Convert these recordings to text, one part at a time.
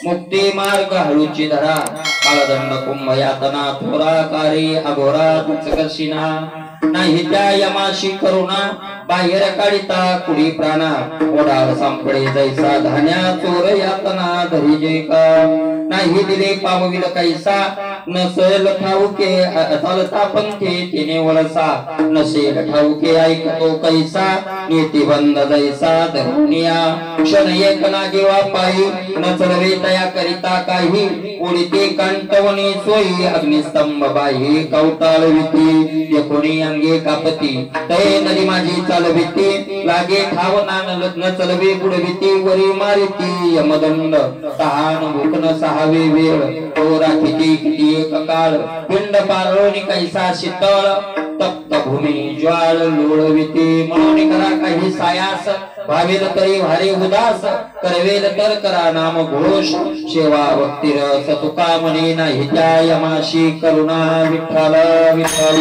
मुक्ती मार्ग हळूची धरा काळदंड कुंभ यातना थोराकारी अघोरा दुचकर्षिणा नाही त्या यमाशी करुणा बाहेर काढिता कुडी प्राणा ओढाळ सांपडे जैसा धान्या चोर यातना धरी जय का नाही दिले पावविल कैसा नसेल ठाऊके चालता पंथे तिने वळसा नसेल ठाऊके ऐकतो कैसा नीतिबंध जैसा धरुनिया क्षण एक नागेवा पायी न चलवे तया करिता काही उडीते कंटवणी सोयी अग्निस्तंभ बाही कौताल विती यकोणी अंगे कापती तय नदी माझी चालविती लागे ठाव न चलवे बुडविती वरी मारिती यमदंड तहान भूकन सहावे वेळ तो राखिती किती एक काळ पिंड पारोणी कैसा शीतळ तप्त भूमी ज्वाळ लोळविते म्हणून करा काही सायास भावेल तरी भारी उदास करवेल तर करा नाम घोष सेवा भक्ती रस तुका म्हणे नाही त्या यमाशी करुणा विठ्ठल विठ्ठल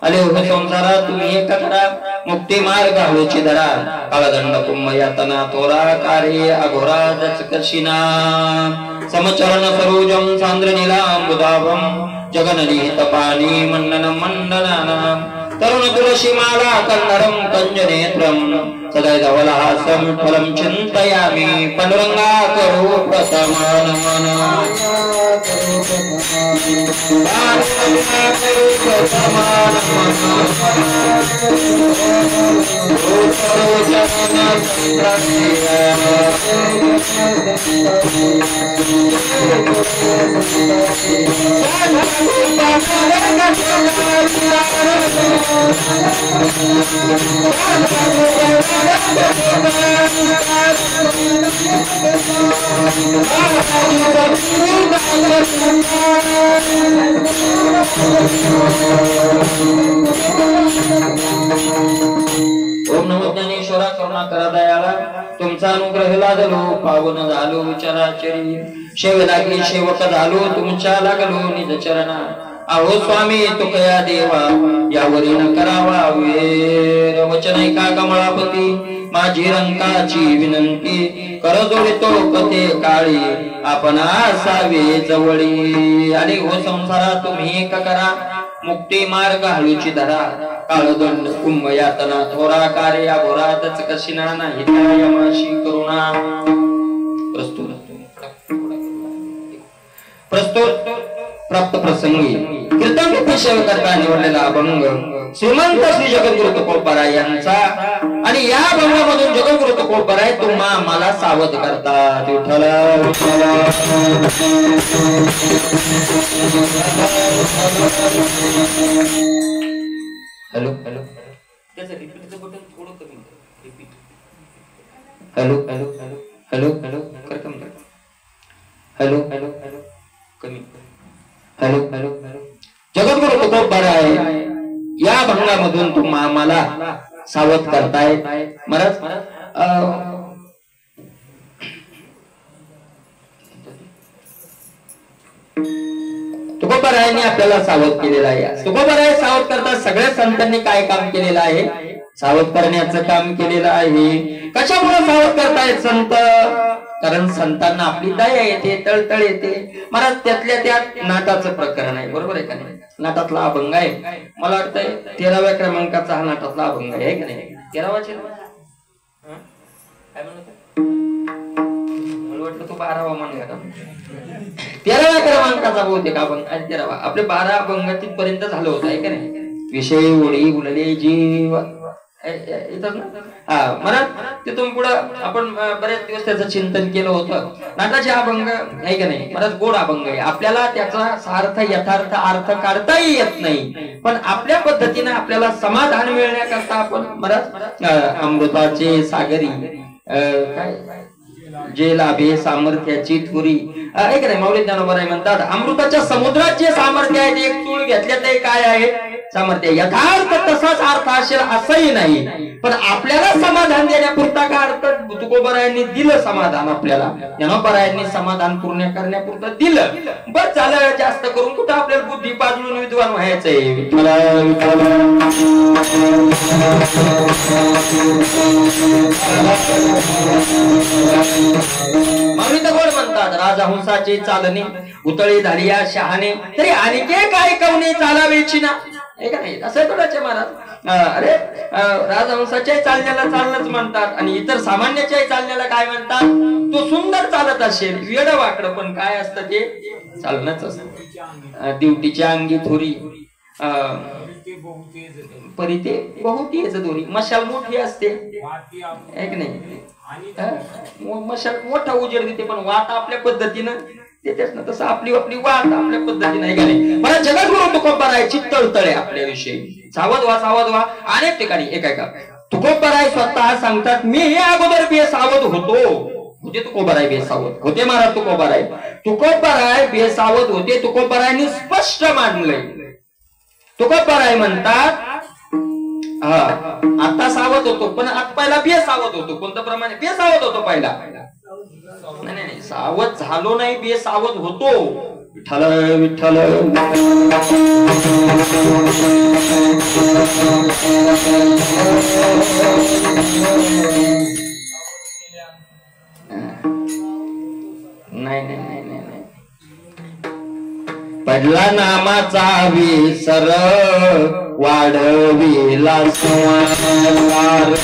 अले हो संसारा तुम्ही एक करा मुक्ती मार्ग हळूची धरा काळदंड कुंभ यातना थोरा कार्य अघोरा दचकर्षिणा समचरण सरोजम सांद्र नीलांबुदाभम जगनलित पाणी मंडन मंडनानाम तरुण तुलसी माला कन्नरम कंजनेत्रम सदैवलहासं फलं चिन्तयामि पनुरंगा करो प्रसमान ओम नमो ज्ञानेश्वरा करुणा करा दयाळा तुमचा अनुग्रह लादलो पावन झालो चराचरी शेव लागली शेवक झालो तुमच्या लागलो निज चरणा अहो स्वामी तुकया देवा यावरी न करावा वेर वचन ऐका कमळापती माझी रंकाची विनंती कर जोडितो कथे काळी आपण असावे जवळी आणि हो संसारा तुम्ही एक करा मुक्ती मार्ग हळूची धरा काळदंड कुंभ यातना थोरा कार्य अघोरातच कशिना नाही त्या यमाशी करुणा प्रस्तुत प्राप्त प्रसंगी कीर्तन सेवा करता निवडलेला अभंग श्रीमंत श्री जगद्गुरु तुकोबाराय यांचा आणि या अभंगामधून जगद्गुरु तुकोबाराय तुम्हा मला सावध करतात विठ्ठल विठ्ठल हॅलो हॅलो त्याचं रिपीटचं बटन थोडं कमी repeat hello hello hello hello hello कर कमी हॅलो हॅलो हॅलो कमी हॅलो हॅलो हॅलो जगद्गुरु तुकोबाराय या भंगामधून तुम्हा आम्हाला सावध करताय महाराज तुकोबारायांनी आपल्याला सावध केलेला आहे तुकोबाराय सावध करता सगळ्या संतांनी काय काम केलेलं आहे सावध करण्याचं काम केलेलं आहे कशामुळे सावध करतायत संत कारण संतांना आपली दया येते तळतळ येते महाराज त्यातल्या त्यात नाटाचं प्रकरण आहे बरोबर आहे का नाही नाटातला अभंग आहे मला वाटतंय 13व्या क्रमांकाचा हा नाटातला अभंग आहे का नाही 13वा वाटलं तो 12वा मान घाला 13व्या क्रमांकाचा बहुतेक अभंग आणि 13वा आपले 12 अभंग तिथपर्यंत झालं होतं आहे का नाही विषय ओढी उलले जीव येतात ना हा मला तिथून पुढं आपण बरेच दिवस त्याचं चिंतन केलं होतं नाटाचे अभंग आहे का नाही बराच गोड अभंग आहे आपल्याला त्याचा सार्थ यथार्थ अर्थ काढताही येत नाही पण आपल्या पद्धतीने आपल्याला समाधान मिळण्याकरता आपण बराच अमृताचे सागरी काय जे लाभे सामर्थ्याची थुरी आहे का नाही माऊली ज्ञानोबा म्हणतात अमृताच्या समुद्रात जे सामर्थ्य आहे ते एक चूळ घेतल्या ते काय आहे सामर्थ्य यथार्थ तसाच अर्थ असेल असंही नाही पण आपल्याला समाधान देण्यापुरता का अर्थ तुकोबरायांनी दिलं समाधान आपल्याला ज्ञानोबरायांनी समाधान पूर्ण करण्यापुरतं दिलं बस झालं जास्त करून कुठं आपल्याला बुद्धी पाजळून विद्वान व्हायचंय माऊली तर गोड म्हणतात राजहंसाची चालणे उतळी झाली या शहाणे तरी आणखी काय कवणे चालावेची ना हे का नाही असं थोडाचे महाराज अरे राजहंसाच्या चालण्याला चालणंच म्हणतात आणि इतर सामान्याच्या चालण्याला काय म्हणतात तो सुंदर चालत असेल वेड वाकड पण काय असतं ते चालणंच असतं दिवटीच्या अंगी थोरी परिते बहुती याच दोन्ही मशाल मोठी असते एक नाही मशाल मोठा उजेड देते पण वाट आपल्या पद्धतीनं तेच ना तसं आपली आपली वाट आपल्या पद्धतीने आहे का नाही मला जगद्गुरु तुकोबारायची तळतळे आपल्याविषयी सावध व्हा अनेक ठिकाणी एका तुकोबाराय स्वतः सांगतात मी हे अगोदर बेसावध होते तुकोबाराय बेसावध होते महाराज तुकोबाराय बेसावध होते तुकोबारायांनी स्पष्ट मांडलंय तुकोबाराय म्हणतात हा आता सावध होतो पण आता पहिला बेसावध होतो कोणत्या प्रमाणे बेसावध होतो पहिला नाही सावध झालो नाही बेसावध होतो विठ्ठल विठ्ठल नाही पडला नामाचा विसर वाढविला संसार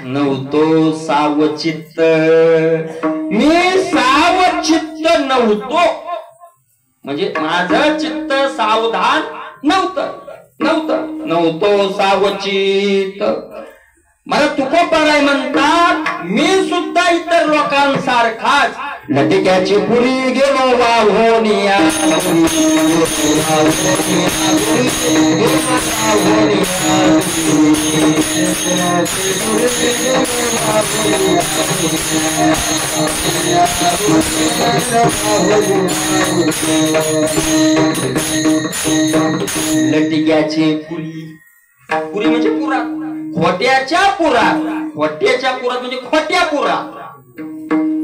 नव्हतो सावचित्त मी सावचित्त नव्हतो म्हणजे माझं चित्त सावधान नव्हतो सावचित्त मला तुकोबाराय म्हणतात मी सुद्धा इतर लोकांसारखाच लटिक्याची पुरी गेलो वाहोनिया लटिक्याची पुरी म्हणजे पुरा खोट्याच्या पुरात म्हणजे खोट्या पुरात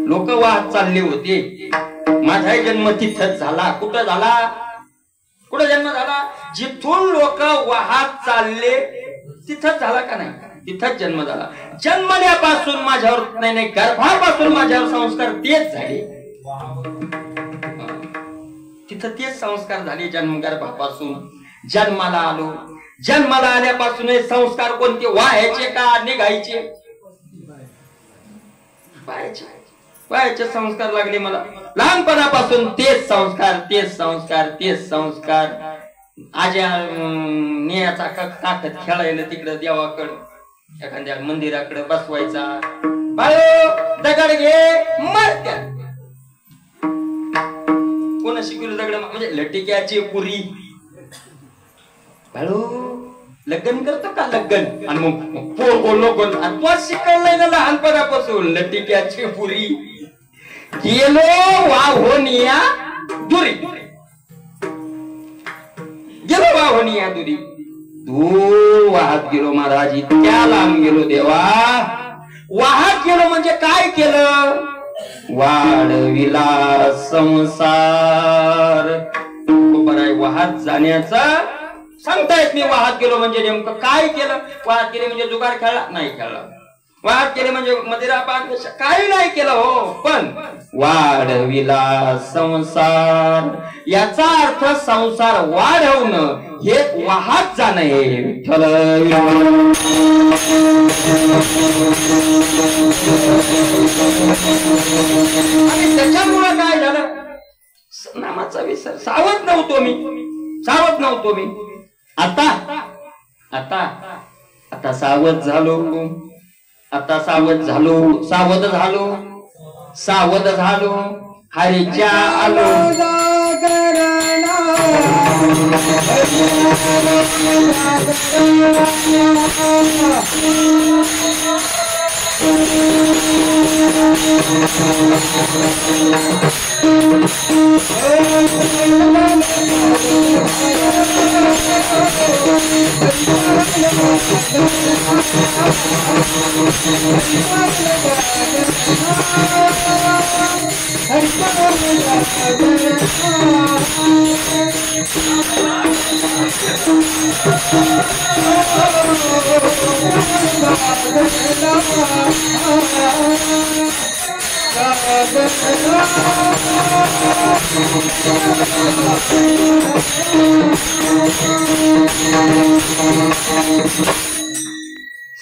लोक वाहत चालले होते माझा जन्म तिथंच झाला कुठं जन्म झाला जिथून लोक वाहत चालले तिथंच झाला का नाही तिथंच जन्म झाला जन्मल्यापासून माझ्यावर नाही गर्भापासून माझ्यावर संस्कार तेच झाले तिथं तेच संस्कार झाले गर्भापासून जन्माला आल्यापासून संस्कार कोणते व्हायचे का निघायचे वयाचे संस्कार लागले मला लहानपणापासून तेच संस्कार तेच संस्कार तेच संस्कार. आज्या नियाचा ताकद खेळायला तिकडं देवाकडं एखाद्या मंदिराकडे बसवायचा. बाळो दगड घे मरत्या. कोण शिकवलं दगड म्हणजे लटिक्याची पुरी. बाळो लग्न करतो का लग्न आणि मग पोर आणि तो शिकवलंय ना लहानपणापासून लटिक्याची पुरी. गेलो वाहोनिया दुरी गेलो वाहोनिया दुरी. दूर वाहत गेलो महाराज इतक्या लांब गेलो देवा. वाहत गेलो म्हणजे काय केलं. वाढविला संसार. बरं आहे वाहत जाण्याचा सांगता येत नाही. वाहत गेलो म्हणजे नेमकं काय केलं. वाहत गेले म्हणजे जुगार खेळला नाही खेळला. वाहत केले म्हणजे मदिरापान काही नाही केलं हो. पण वाढविला संसार याचा अर्थ संसार वाढवणं हे वाहत जाणं हे विठ्ठल. आणि त्याच्यामुळे काय झालं नामाचा विसर. सावध नव्हतो मी. आता आता आता सावध झालो. सावध झालो हरीच्या आलो.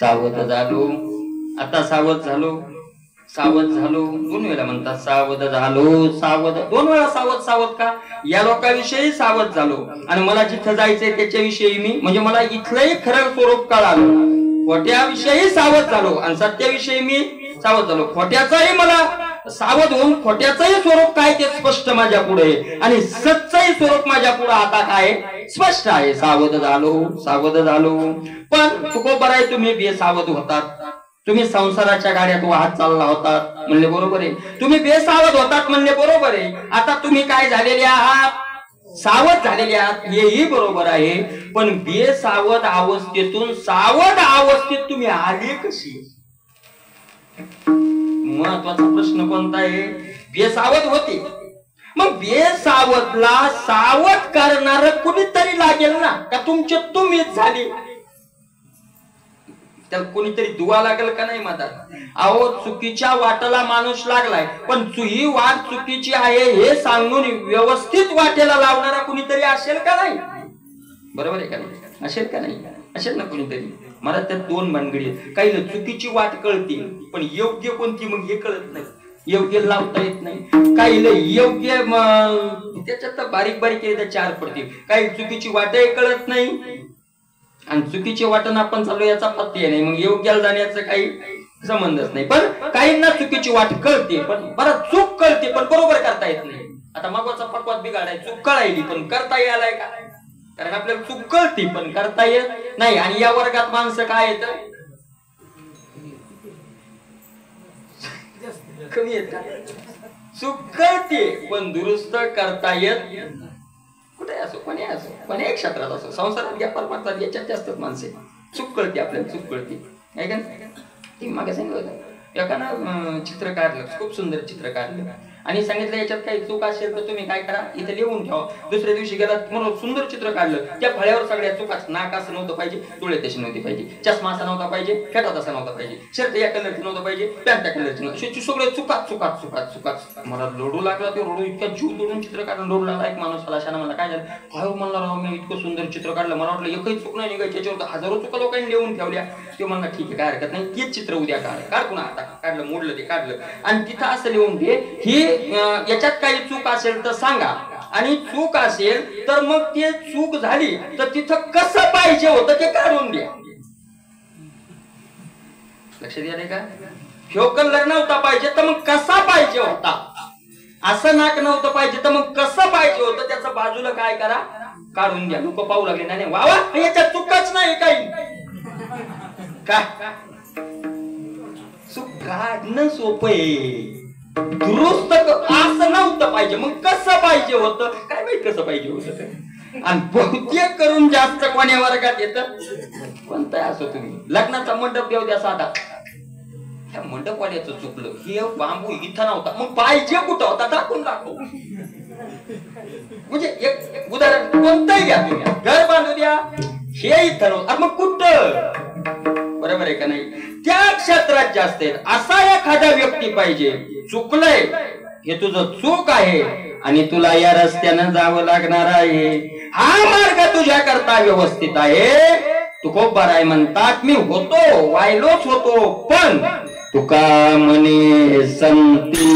सावध झालो. आता सावध झालो. दोन वेळा म्हणतात सावध झालो. दोन वेळा सावध का. या लोकांविषयी सावध झालो आणि मला जिथं जायचंय त्याच्याविषयी मी म्हणजे मला इथलंही खरं स्वरूप कळालं. खोट्याविषयी सावध झालो आणि सत्याविषयी मी सावध झालो. खोट्याचाही मला सावध होऊन खोट्याचंही स्वरूप काय ते स्पष्ट माझ्या पुढे आणि सच्चही स्वरूप माझ्या पुढे आता काय स्पष्ट आहे. सावध झालो. पण तुकोबर आहे तुम्ही बेसावध होतात. तुम्ही संसाराच्या गाड्यात वाहत चालला होतात म्हणले बरोबर आहे. तुम्ही बेसावध होतात म्हणले बरोबर आहे. आता तुम्ही काय झालेले आहात सावध झालेले आहात हेही बरोबर आहे. पण बेसावध अवस्थेतून सावध अवस्थेत तुम्ही आले कशी. महत्वाचा प्रश्न कोणता आहे. बेसावध होते मग बेसावधला सावध करणार कुणीतरी लागेल ना का तुमचे तुम्हीच झाले. त्याला कोणीतरी दुवा लागेल का नाही माझा. अहो चुकीच्या वाटेला माणूस लागलाय पण ही वाट चुकीची आहे हे सांगून व्यवस्थित वाटेला लावणारा कुणीतरी असेल का नाही. बरोबर आहे का नाही. असेल ना कोणीतरी. मला त्यात दोन भानगडी आहेत. काही चुकीची वाट कळते पण योग्य कोणती मग हे कळत नाही. योग्य लावता येत नाही. काही योग्य त्याच्यात बारीक केले तर चार पडतील. काही चुकीची वाटही कळत नाही आणि चुकीची वाटण आपण चालू याचा पत्ते नाही. मग योग्याला जाण्याचा काही संबंधच नाही. पण काहींना चुकीची वाट कळते पण बरं चूक कळते पण बरोबर करता येत नाही. आता मगवाचा पकवात बिघाडाय चूक कळायली पण करता यायलाय का. कारण आपल्याला चूक कळते पण करता येत नाही. आणि या वर्गात माणसं काय येत कमी येत. चूक कळते पण दुरुस्त करता येत कुठे असो कोणी क्षेत्रात असो संसारात घ्या परमार्थात याच्यात जास्तच माणसे. चूक कळते आपल्याला चूक कळते. मागे सांगितलं एकानं चित्र काढलं खूप सुंदर चित्र काढलं आणि सांगितलं याच्यात काही चूक असेल तर तुम्ही काय करा इथे लिहून ठेवा. दुसऱ्या दिवशी गेला म्हणून सुंदर चित्र काढलं त्या फळ्यावर सगळ्या चुकाच. नाक असं नव्हतं पाहिजे, डोळे तसे नव्हते पाहिजे, चष्मा असा नव्हता पाहिजे, फेटा तसा नव्हता पाहिजे, शर्ट या कलरची नव्हतं पाहिजे, पॅन्ट त्या कलरची नव्हती. सगळे चुकाच. मला रडू लागला. ते रडू इतका जीव तोडून चित्र काढून रडू लागला. एक माणूस आला शाना मला काय झालं काय म्हणला राव मी इतकं सुंदर चित्र काढलं मला वाटलं एकही चूक नाही निघायची. याच्यावर हजारो चुका लोकांनी लिहून ठेवल्या. ते म्हणला ठीक आहे काय हरकत नाही, तेच चित्र उद्या काढ पुन्हा. आता काढलं, मोडलं ते काढलं आणि तिथं असं लिहून घे, ही याच्यात काही चूक असेल तर सांगा, आणि चूक असेल तर मग ते चूक झाली तर तिथं कसं पाहिजे होतं ते काढून द्या. लक्षात येते का? ह्यो कलर नव्हता पाहिजे तर मग कसा पाहिजे होता, असं नाक नव्हतं पाहिजे तर मग कसं पाहिजे होतं, त्याचं बाजूला काय करा, काढून द्या. लोक पाहू लागले, नाही वा वा याच्यात चुकच नाही काही. काय चूक काढणं सोपं आहे, दुरुस्त असं नव्हतं पाहिजे, मग कसं पाहिजे होतं काय माहित कसं पाहिजे होतं. आणि बहुतेक करून जास्त कोण्या वर्गात येतं, कोणतं असं तुम्ही लग्नाचा मंडप देऊ द्या साधा, ह्या मंडपवाल्याचं चुकलं, हे बांबू इथं नव्हता, मग पाहिजे कुठं होता दाखवून दाखव. म्हणजे एक उदाहरण कोणतंही घ्या तुम्ही, घर बांधू द्या, हे इथं नव्हतं मग कुठं, बरोबर आहे का नाही. त्या क्षेत्रात जास्त आहेत असा एखादा व्यक्ती पाहिजे, चुकलंय हे तुझं चूक आहे आणि तुला या रस्त्यानं जावं लागणार आहे, हा मार्ग तुझ्या करता व्यवस्थित आहे. तुकोबाराय म्हणतात मी होतो वायलोच होतो, पण तुका म्हणे संती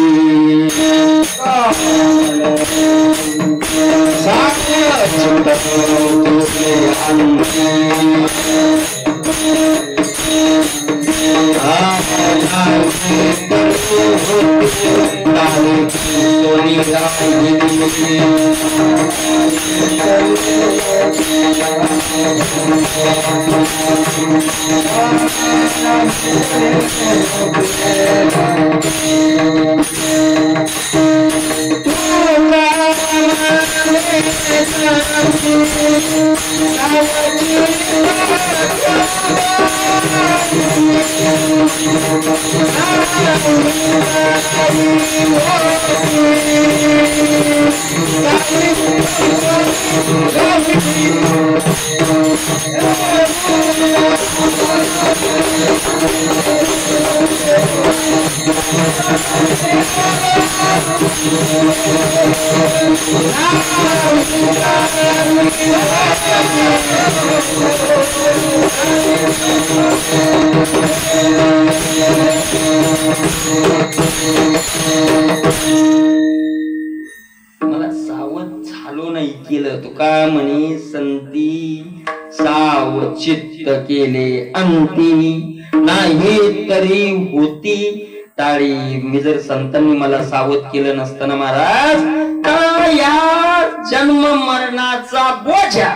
मला सावध झालो नाही केलं, तुका म्हणे संती सावध चित्त केले अंती, नाही तरी होती टाळी. मी जर संतांनी मला सावध केलं नसतं ना महाराज, तर या जन्म मरणाचा बोजा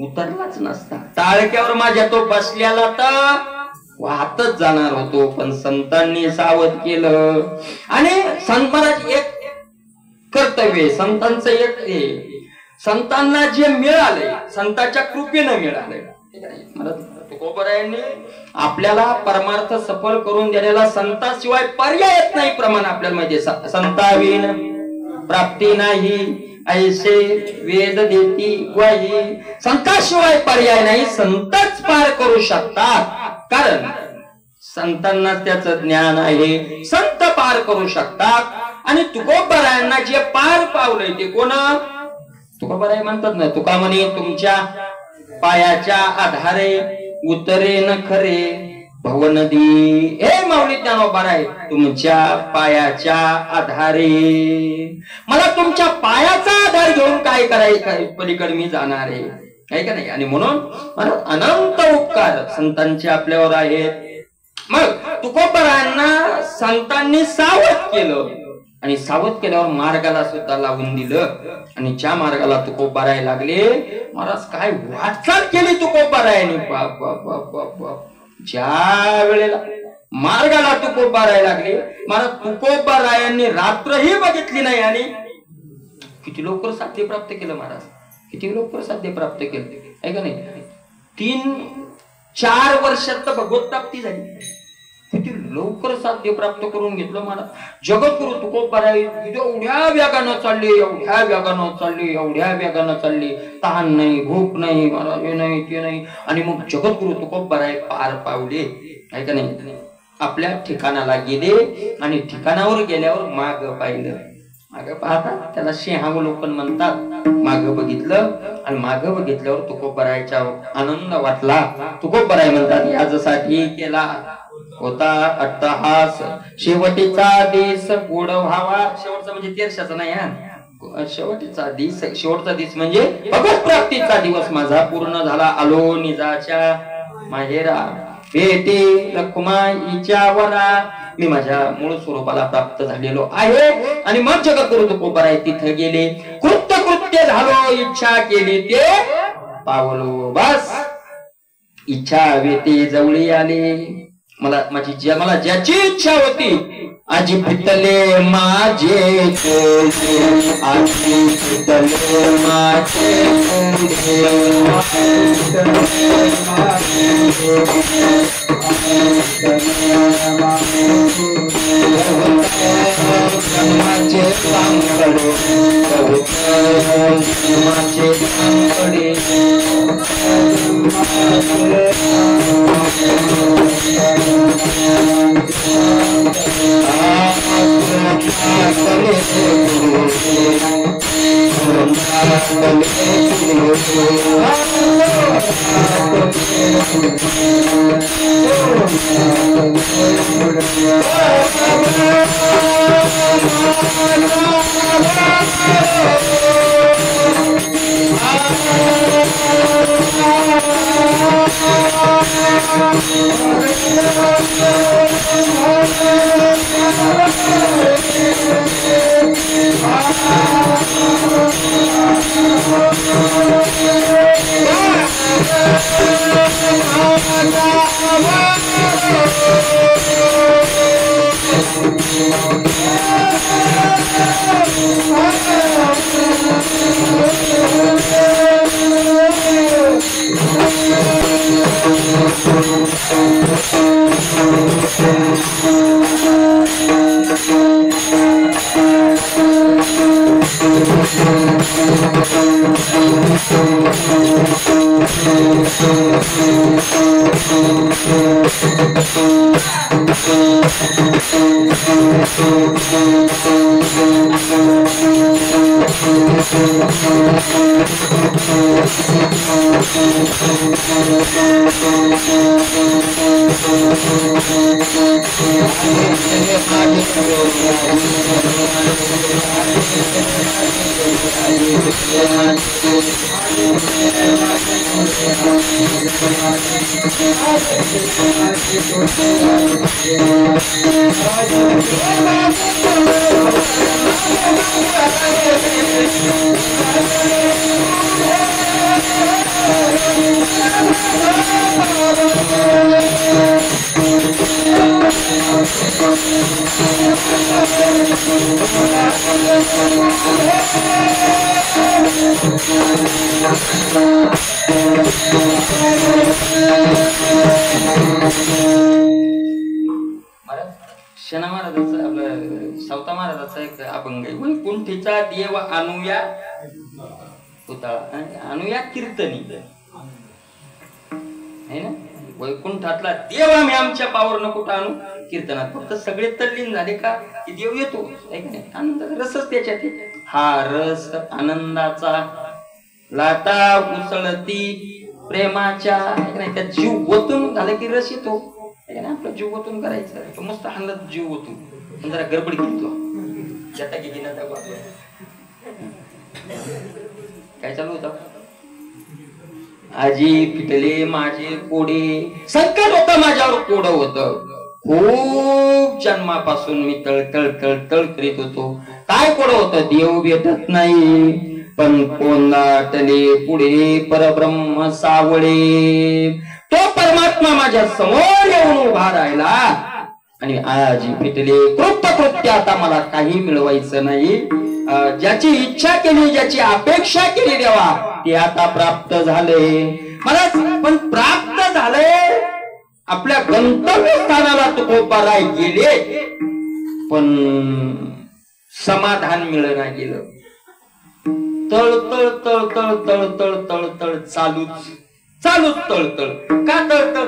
उतरलाच नसता. टाळक्यावर माझ्या तो बसल्याला तर वाहतच जाणार होतो, पण संतांनी सावध केलं. आणि संत महाराज एक कर्तव्य, संतांचं एक संतांना जे मिळाले संतांच्या कृपेनं मिळाले. तुकोबारायांनी आपल्याला परमार्थ सफल करून देण्याला संताशिवाय पर्यायच नाही. प्रमाण आपल्याला माहिती, संताविन प्राप्ती नाही ऐसे वेद देती ग्वाही. संताशिवाय पर्याय नाही, संतच पार करू शकतात, कारण संतांना त्याचं ज्ञान आहे, संत पार करू शकतात. आणि तुकोबारायांना जे पार पावलंय ते कोण? तुकोबाराय म्हणतात ना, तुका म्हणे तुमच्या पायाच्या आधारे उतरे न खरे भवनदी. हे माऊली ज्ञानोबाराय, तुमच्या पायाच्या आधारे, मला तुमच्या पायाचा आधार घेऊन काय करायचं, पलीकडे मी जाणार आहे का नाही. आणि म्हणून अनंत उपकार संतांचे आपल्यावर आहेत. मग तुकोबारायांना संतांनी सावध केलं, आणि सावध केल्यावर मार्गाला सुद्धा लावून दिलं. आणि ज्या मार्गाला तुकोबाराय लागले, महाराज काय वाटचाल केली तुकोबारायांनी. बाप बाप बाप बाप बाप. ज्या वेळेला मार्गाला तुकोबाराय लागले, महाराज तुकोबारायांनी रात्रही बघितली नाही, आणि किती लवकर साध्य प्राप्त केलं महाराज, किती लवकर साध्य प्राप्त केलं आहे का नाही. 3-4 वर्षात तर भगवत प्राप्ती झाली, किती लवकर साध्य प्राप्त करून घेतलं महाराज. जगद्गुरु तुकोबाराय एवढ्या वेगानं चालले, एवढ्या वेगानं चालले, एवढ्या वेगानं चालले, तहान नाही, भूक नाही महाराज, हे नाही ते नाही. आणि मग जगद्गुरु तुकोबाराय पार पावले आहे का नाही. आपल्या ठिकाणाला गेले, आणि ठिकाणावर गेल्यावर माग पाहिलं, माग पाहता त्याला सिंहावलोकन म्हणतात. माग बघितलं आणि माग बघितल्यावर तुकोबरायच्या आनंद वाटला. तुकोबराय म्हणतात याच्यासाठी केला होता अट्टहास, शेवटीचा दिस गोड व्हावा. शेवटचा म्हणजे तेरशाचा नाही हा, शेवटचा दिस, शेवटचा दिस म्हणजे भगवत प्राप्तीचा दिवस माझा पूर्ण झाला. आलो निजाच्या माहेरा, भेटे लक्ष्माईच्या वरा, मी माझ्या मूळ स्वरूपाला प्राप्त झालेलो आहे. आणि मग जगद्गुरु तुकोबराय तिथे गेले. कृत्य झालो, इच्छा केली ते पावलो. बस इच्छा हवी ते जवळी आले. मला ज्याची इच्छा होती, आजी फिटले माझे आजी फिटले माझे शना महाराजांचा आपलं सावता महाराजाचा एक अभंग आहे. वैकुंठीचा देव आणूया पुतळा, आणूया कीर्तनी आहे ना. वैकुंठातला देव आम्ही आमच्या पावर कुठं आणू कीर्तनात. फक्त सगळे तल्लीन झाले का की देव येतो, आनंद रसच त्याच्यात. हा रस आनंदाचा लाटा उसळती प्रेमाच्या, त्या जीव ओतून झालं की रस येतो. आपला जीव ओतून करायचं, मस्त हालत जीव ओतून. पण जरा गडबड घेतो काय चालू होतं. आजी फिटले माझे कोडे, संकट होतं माझ्यावर कोड होतं. खूप जन्मापासून मी तळतळ तळतळ करीत होतो. काय कोड होतं, देव भेटत नाही पण कोंदाटले पुढे परब्रह्म सावळे. तो परमात्मा माझ्या समोर येऊन उभा राहिला आणि आजी फिटले कृत्य. आता मला काही मिळवायचं नाही. ज्याची इच्छा केली, ज्याची अपेक्षा केली देवा, ते आता प्राप्त झाले मला. पण प्राप्त झाले, आपल्या गंतव्य स्थानाला तुकोबाराय गेले, पण समाधान मिळणार गेलं. तळ तळ तळ तळ तळ तळ तळ तळ चालूच तळतळ. का तळतळ?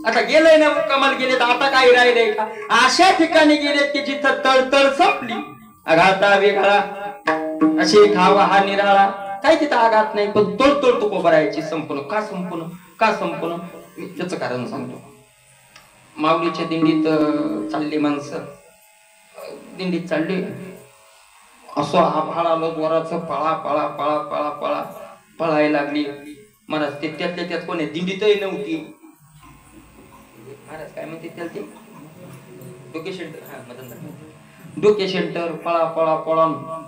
आता गेलंय ना, कमाल गेले तर आता काही राहिलंय का? अशा ठिकाणी गेले की जिथं तळतळ संपली आघाता वेगळा असे खावा हा निराळा, काय तिथं आघात नाही, पण तोड तुकोबरायची संपूर्ण. का संपूर्ण मी त्याचं कारण सांगतो. माऊलीच्या दिंडीत चालली माणसं, दिंडीत चालली, असं आभाळ आलं जोराचं, पळा पळा पळा पळा पळा पळायला लागली. महाराज ते त्यातल्या त्यात कोणी दिंडीतही नव्हती. महाराज काय म्हणते त्याला ते डोके सेंटर, हा मदन डोके सेंटर, पळा पळा पळा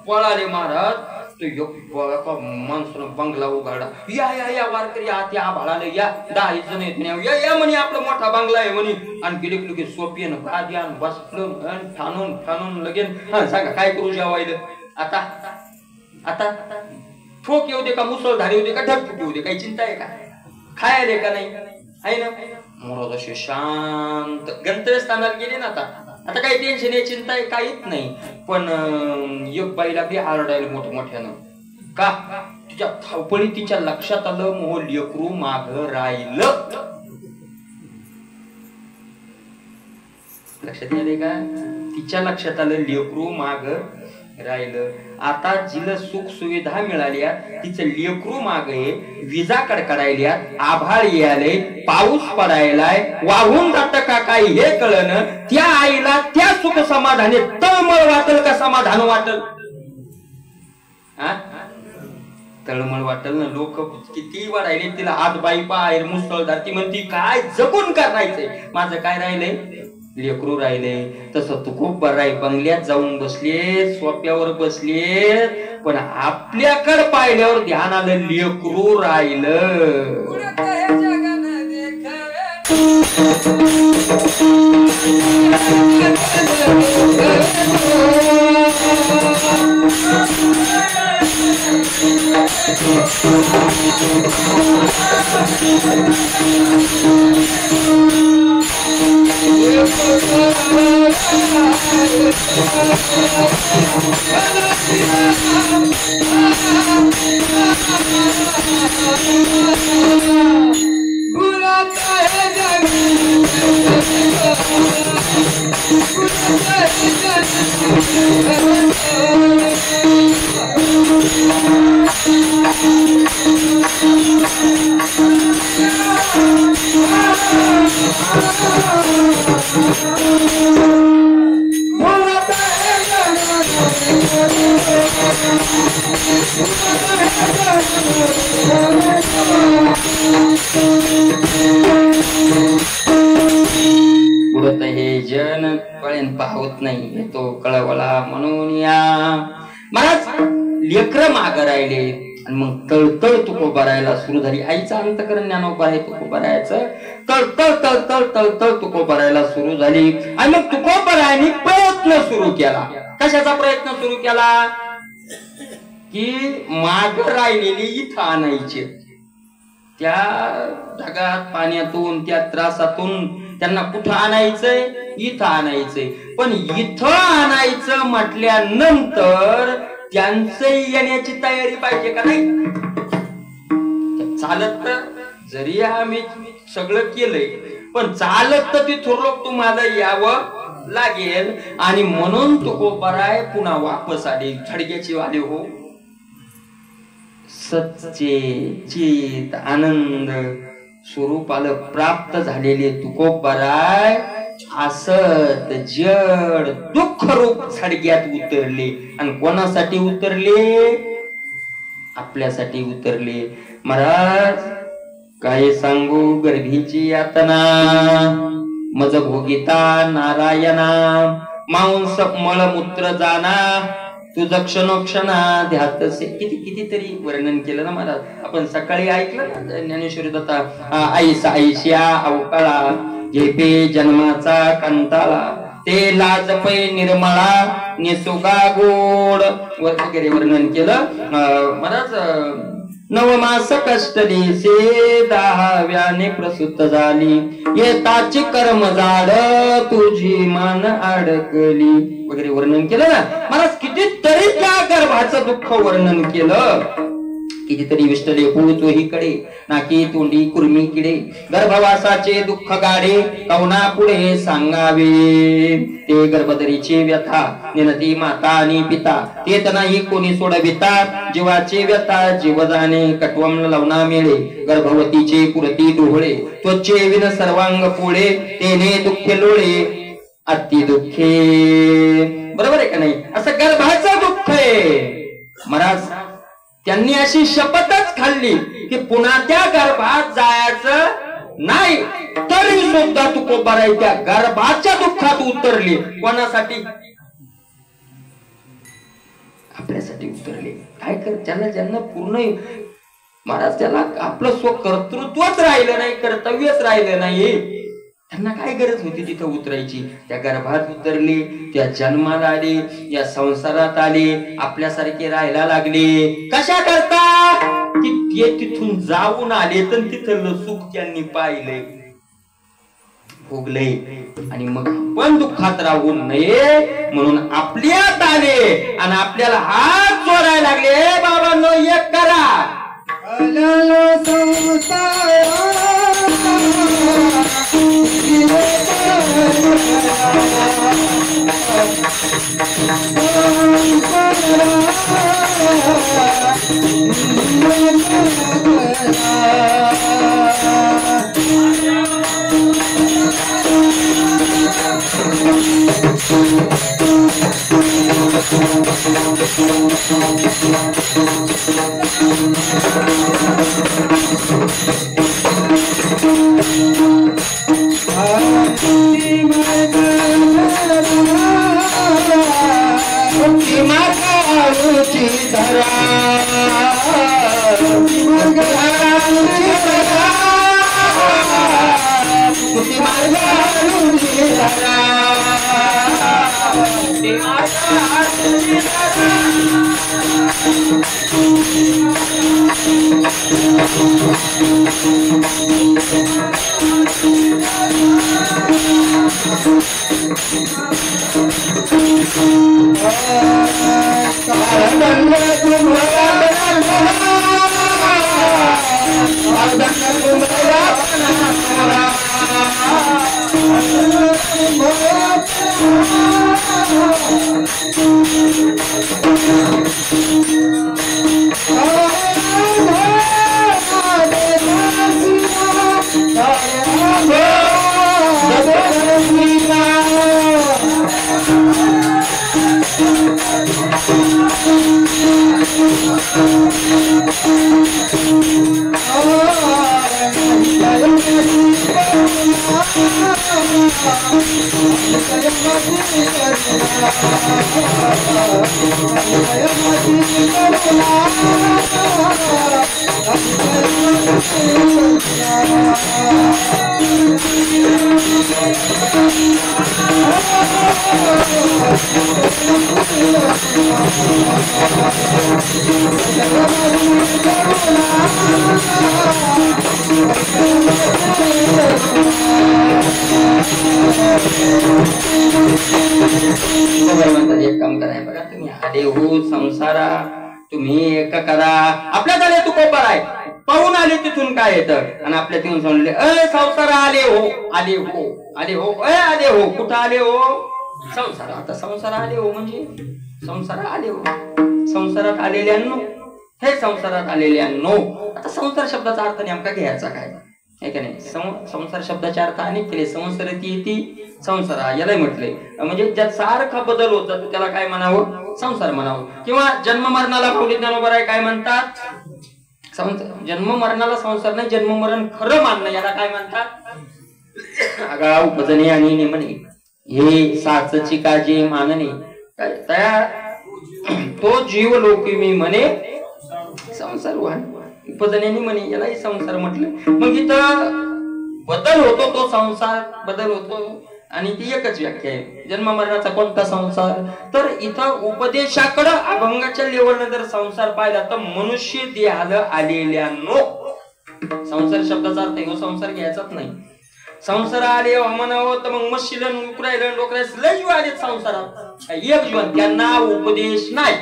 पळाले महाराज. तो माणसानं बंगला उघडा, या वारकरी आत या, आभाळाला या, 10 जण येत नाही, या म्हणे आपला मोठा बंगला आहे म्हणे. आणि गेले सोपी गादी आण बसलं ठाणून लगेन. हा सांगा काय करू जेवायला आता? आता ठोक येऊ दे का, मुसळधारी येऊ दे का, ढगफुटी येऊ दे, काही चिंता आहे का? खायला का नाही आहे ना? मोर असे शांत गंतव्यस्थानाला गेले ना, आता काही टेन्शन आहे, चिंता आहे काहीच नाही. पण एक बाईला बी आरडायला मोठ्यानं का, तिच्या धावपळी तिच्या लक्षात आलं मोह लेकरू माग राहिलं. लक्षात आले का? तिच्या लक्षात आलं लेकरू माग राहिलं. आता जिला सुख सुविधा मिळाल्या, तिचं लेकरू माग आहे, विजा कडकडायल्या, आभाळ यायले, पाऊस पडायलाय, वाहून जात का काही हे कळलं. त्या आईला त्या सुख समाधानी तळमळ वाटल का समाधान वाटल? तळमळ वाटल ना. लोक किती वाढायले, तिला हातबाई पाय मुसळधार, ती म्हणती काय जगून करायचंय, माझं काय राहिलंय, लेकरू राहिले. तसं तू खूप बरं आहे, बंगल्यात जाऊन बसले, सोप्यावर बसले, पण आपल्याकडे पाहिल्यावर ध्यान आलं लेकरू राहिलं. बुडत हे जन कळेन पाहत नाही, तो कळवला म्हणून या. महाराज लेकर माग राहिले आणि मग तळतळ तुकोबा राहायला सुरू झाली. आईचं अंतकरण ज्ञानोबा आहे तुकोबा राहायचं, तळतळ तुकोबा राहायला सुरू झाली. आणि मग तुकोबा राहायने प्रयत्न सुरू केला. कशाचा प्रयत्न सुरू केला? की माग राहिलेली इथं आणायचे, त्या ढगात पाण्यातून त्या त्रासातून त्यांना कुठं आणायचंय, इथं आणायचंय. पण इथं आणायचं म्हटल्यानंतर त्यांचं येण्याची तयारी पाहिजे का नाही? चालत तर जरी आम्ही सगळं केलंय, पण चालत तर तिथून लोक तुम्हाला यावं लागेल. आणि म्हणून तुकोबाराय पुन्हा वापस आले, छडक्याची वाले हो. सच्चे चित आनंद स्वरूपाला प्राप्त झालेले तुकोबाराय हसत जड दुःख रूप छडक्यात उतरले. आणि कोणासाठी उतरले? आपल्यासाठी उतरले. महाराज काय सांगू गर्भीची यातना, मज भोगिता नारायणा, मांस मळमूत्र जाना, तुझं क्षणोक्षणा ध्यातसे. कितीतरी वर्णन केलं ना महाराज. आपण सकाळी ऐकलं ना ज्ञानेश्वरी दत्ता, आईसा आईशिया अवकाळा, झेपे जन्माचा कंटाळा, ते लाजपै निर्मळा निसुगा गोड वगैरे वर्णन केलं महाराज. नवमास कष्टली से 10व्याने प्रसूत झाली, येताची कर्म जाड तुझी मान अडकली वगैरे वर्णन केलं ना महाराज. कितीतरी त्या गर्भाचं दुःख वर्णन केलं. कितीतरी विष्टले तोही कडे, नाकी तोंडी कुर्मी किडे, गर्भवासाचे दुःख गाडे कवना पुढे सांगावे. ते गर्भदरीचे व्यथा निनदी माता आणि पिता, तेत नाही कोणी सोडविता. जीवाचे व्यथा जीव जाणे कटवम लावना मिळे, गर्भवतीचे पुरती डोळे त्वचे विन सर्वांग पोळे, तेने दुःखे लोळे अति दुःखे. बरोबर आहे का नाही? असं गर्भाचं दुःख आहे. महाराज त्यांनी अशी शपथच खाल्ली की पुन्हा त्या गर्भात जायचं नाही. तरी सुद्धा तुकोबाराई त्या गर्भाच्या दुःखात उतरली. कोणासाठी? आपल्यासाठी उतरले. काय कर, ज्यांना पूर्ण महाराज त्याला आपलं स्वकर्तृत्वच राहिलं नाही, कर्तव्यच राहिलं नाही, त्यांना काय गरज होती तिथं उतरायची? त्या गर्भात उतरली, त्या जन्माला आले, या संसारात आले, आपल्यासारखे राहायला लागले. कशा करता? की ते तिथून जाऊन आले तर तिथलं सुख त्यांनी पाहिले, भोगले. आणि मग पण दुःखात राहू नये म्हणून आपल्यात आले आणि आपल्याला हात जोडायला लागले. बाबांनो एक करा. एक काम करा बघा, तुम्ही आले हो संसारा, तुम्ही एक करा. आपल्यात आले तुकोबाराय, पाहून आले तिथून काय येतं आणि आपल्यात येऊन सांगले संसार आले हो, आले हो, आले हो, आले हो. कुठं आले हो? संसार. आता संसार आले हो म्हणजे संसार आले हो, संसारात आलेल्यांनो, हे संसारात आलेल्यांनो. आता संसार शब्दाचा अर्थ नेमका घ्यायचा काय आहे का नाही? संसार शब्दाचे अर्थ अनेक केले. संसारती येते संसारा याला म्हटले, म्हणजे ज्यात सारखा बदल होता त्याला काय म्हणावं? संसार म्हणावं. किंवा जन्म मरणाला भाऊली ज्ञानोबराय काय म्हणतात? जन्म मरणाला संसार नाही, जन्म मरण खरं मानणं याला काय म्हणतात? आगा उपजणे आणि नेमणे, हे साचची काजी मानणे. त्या तो जीव लोकी मी म्हणे संसार उपजण्याने म्हणे, यालाही संसार म्हटलं. मग इथं बदल होतो, तो संसार बदल होतो आणि ती एकच व्याख्या आहे. जन्म मरणाचा कोणता संसार? तर इथं उपदेशाकडं अभंगाच्या लेवलनं जर संसार पाहिला तर मनुष्य देहाला आलेल्यानो, संसार शब्दाचा अर्थ हो संसार घ्यायचाच नाही. संसार आले म्हणावं तर मग मशीलन उकरायला डोकरायला लय जीव आले संसारात, एक जीवन. त्यांना उपदेश नाही,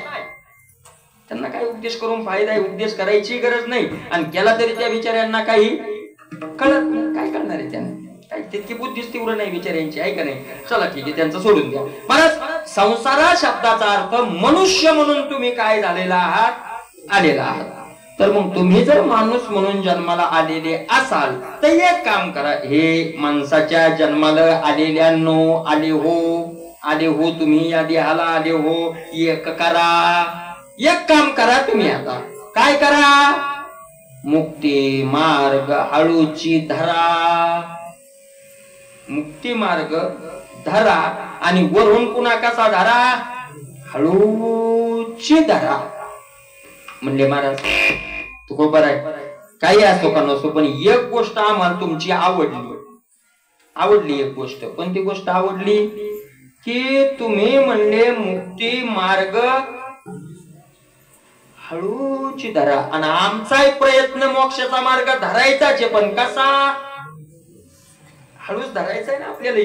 त्यांना काही उपदेश करून फायदा आहे, उपदेश करायची गरज नाही, आणि केला तरी त्या बिचाऱ्यांना काही कळत नाही. काय करणार आहे त्यांना, काही तितकी बुद्धीच तीव्र नाही बिचाऱ्यांची, आहे का नाही. चला ठीक आहे, त्यांचं सोडून द्या. महाराज संसारा शब्दाचा अर्थ मनुष्य म्हणून तुम्ही काय झालेला आहात, आलेला आहात. तर मग तुम्ही जर माणूस म्हणून जन्माला आलेले असाल तर एक काम करा, हे माणसाच्या जन्माला आलेल्यांनो, आले हो तुम्ही या देहाला आले हो, एक काम करा तुम्ही. आता काय करा, मुक्ती मार्ग हळूची धरा, मुक्ती मार्ग धरा, आणि वरून पुन्हा कसा धरा, हळूची धरा. म्हणले महाराज तुकोबर आहे, काही असो का नसो, पण एक गोष्ट आम्हाला तुमची आवडली एक गोष्ट. पण ती गोष्ट आवडली की तुम्ही म्हणले मुक्ती मार्ग हळूची धरा, आणि आमचाही प्रयत्न मोक्षाचा मार्ग धरायचाच आहे, पण कसा, हळूच धरायचा आहे ना आपल्याला,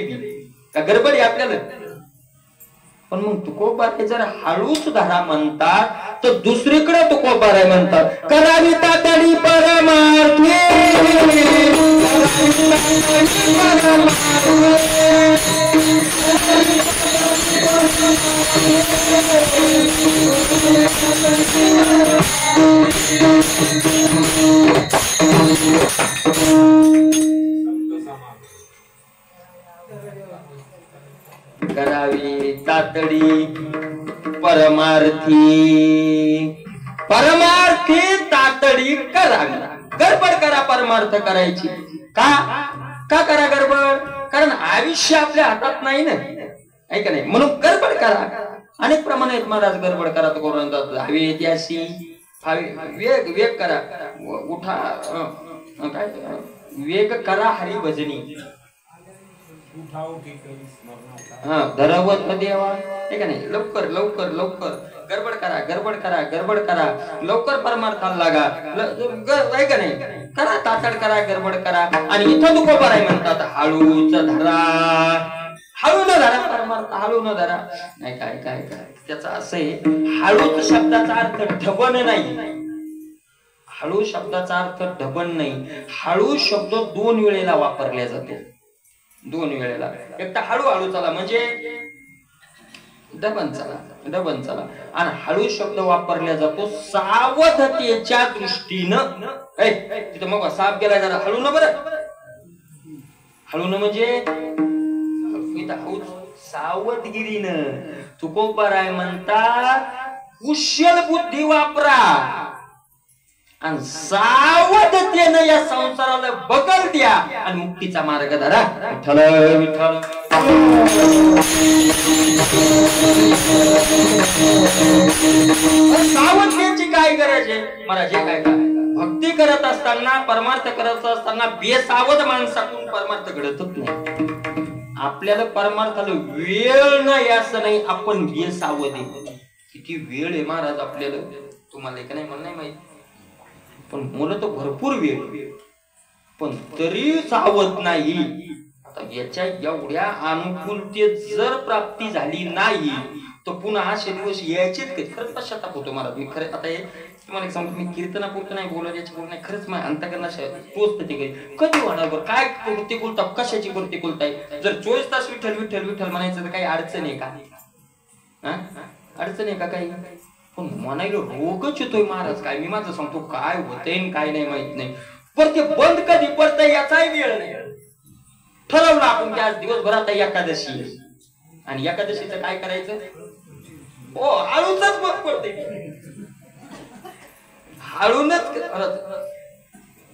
का गडबड आहे आपल्याला. पण मग तुकोबाराय जर हळूच धरा म्हणतात तर दुसरीकडे तुकोबाराय म्हणतात, करावी तातडी परमार्थी, करावी तातडी परमार्थी, परमार्थी तातडी करावी. गडबड करा परमार्थ करायची. का करा गडबड, कारण आयुष्य आपल्या हातात नाही ना, ऐका नाही, म्हणून गडबड करा. अनेक प्रमाणे आहेत महाराज, गडबड करा तो करून हवी ऐतिहासी वेग करा, उठा काय वेग करा हरी भजनी, धरवत देवा, ठीक आहे नाही, लवकर लवकर लवकर गडबड करा, लवकर परमार्थाला लागा, का नाही, करा तातड करा, गडबड करा. आणि इथं तुकोबाराय म्हणतात हळूच धरा, हळू न धरा परमार्थ, हळू न धरा. नाही काय काय काय त्याचा असं आहे, हळूच शब्दाचा अर्थ ढबण नाही, हळू शब्दाचा अर्थ ढबण नाही. हळू शब्द दोन वेळेला वापरला जातो, दोन वेळेला. एक तर हळूहळू चला म्हणजे डबन चला, आणि हळू शब्द वापरला जातो सावधतेच्या दृष्टीनं. तिथं मग साप गेला जरा हळू न, बरं हळू न म्हणजे इथं सावधगिरीनं. तुकोबाराय म्हणता कुशल बुद्धी वापरा आणि सावधतेनं या संसाराला बगल द्या आणि मुक्तीचा मार्ग धरा. विठ्ठल विठ्ठल. सावधतेची काय गरज आहे महाराज, काय भक्ती करत असताना, परमार्थ करत असताना बेसावध माणसाकडून परमार्थ घडतच नाही. आपल्याला परमार्थाला वेळ नाही असं नाही, आपण बेसावध आहे. किती वेळ आहे महाराज आपल्याला, तुम्हाला एक नाही मला नाही माहित, पण मुलं तर भरपूर वेळ, पण तरी सावध नाही. आता याच्या एवढ्या अनुकूलतेत जर प्राप्ती झाली नाही तर पुन्हा असे दिवस यायचेच कधी. खरंच पश्चाताप होतो महाराज. मी खरं आता हे तुम्हाला एक सांगतो, मी कीर्तनापुरतं नाही बोलत, याच्या बोलत नाही, खरंच माझ्या अंतकरणाशी टोचतं ते कधी होणार बरं. काय प्रतिकूलता, कशाची प्रतिकूलता आहे. जर 24 तास विठ्ठल विठ्ठल विठ्ठल म्हणायचं तर काही अडचण आहे का, अडचण आहे का काही. पण म्हणायला रोगच येतोय महाराज. काय मी माझं सांगतो, काय होतंय काय नाही माहित नाही, पण ते बंद कधी पडतंय याचाही वेळ नाही. ठरवलं आपण की आज दिवसभरात एकादशी, आणि एकादशीचं काय करायचं, हो हळूच बंद पडते, हळूनच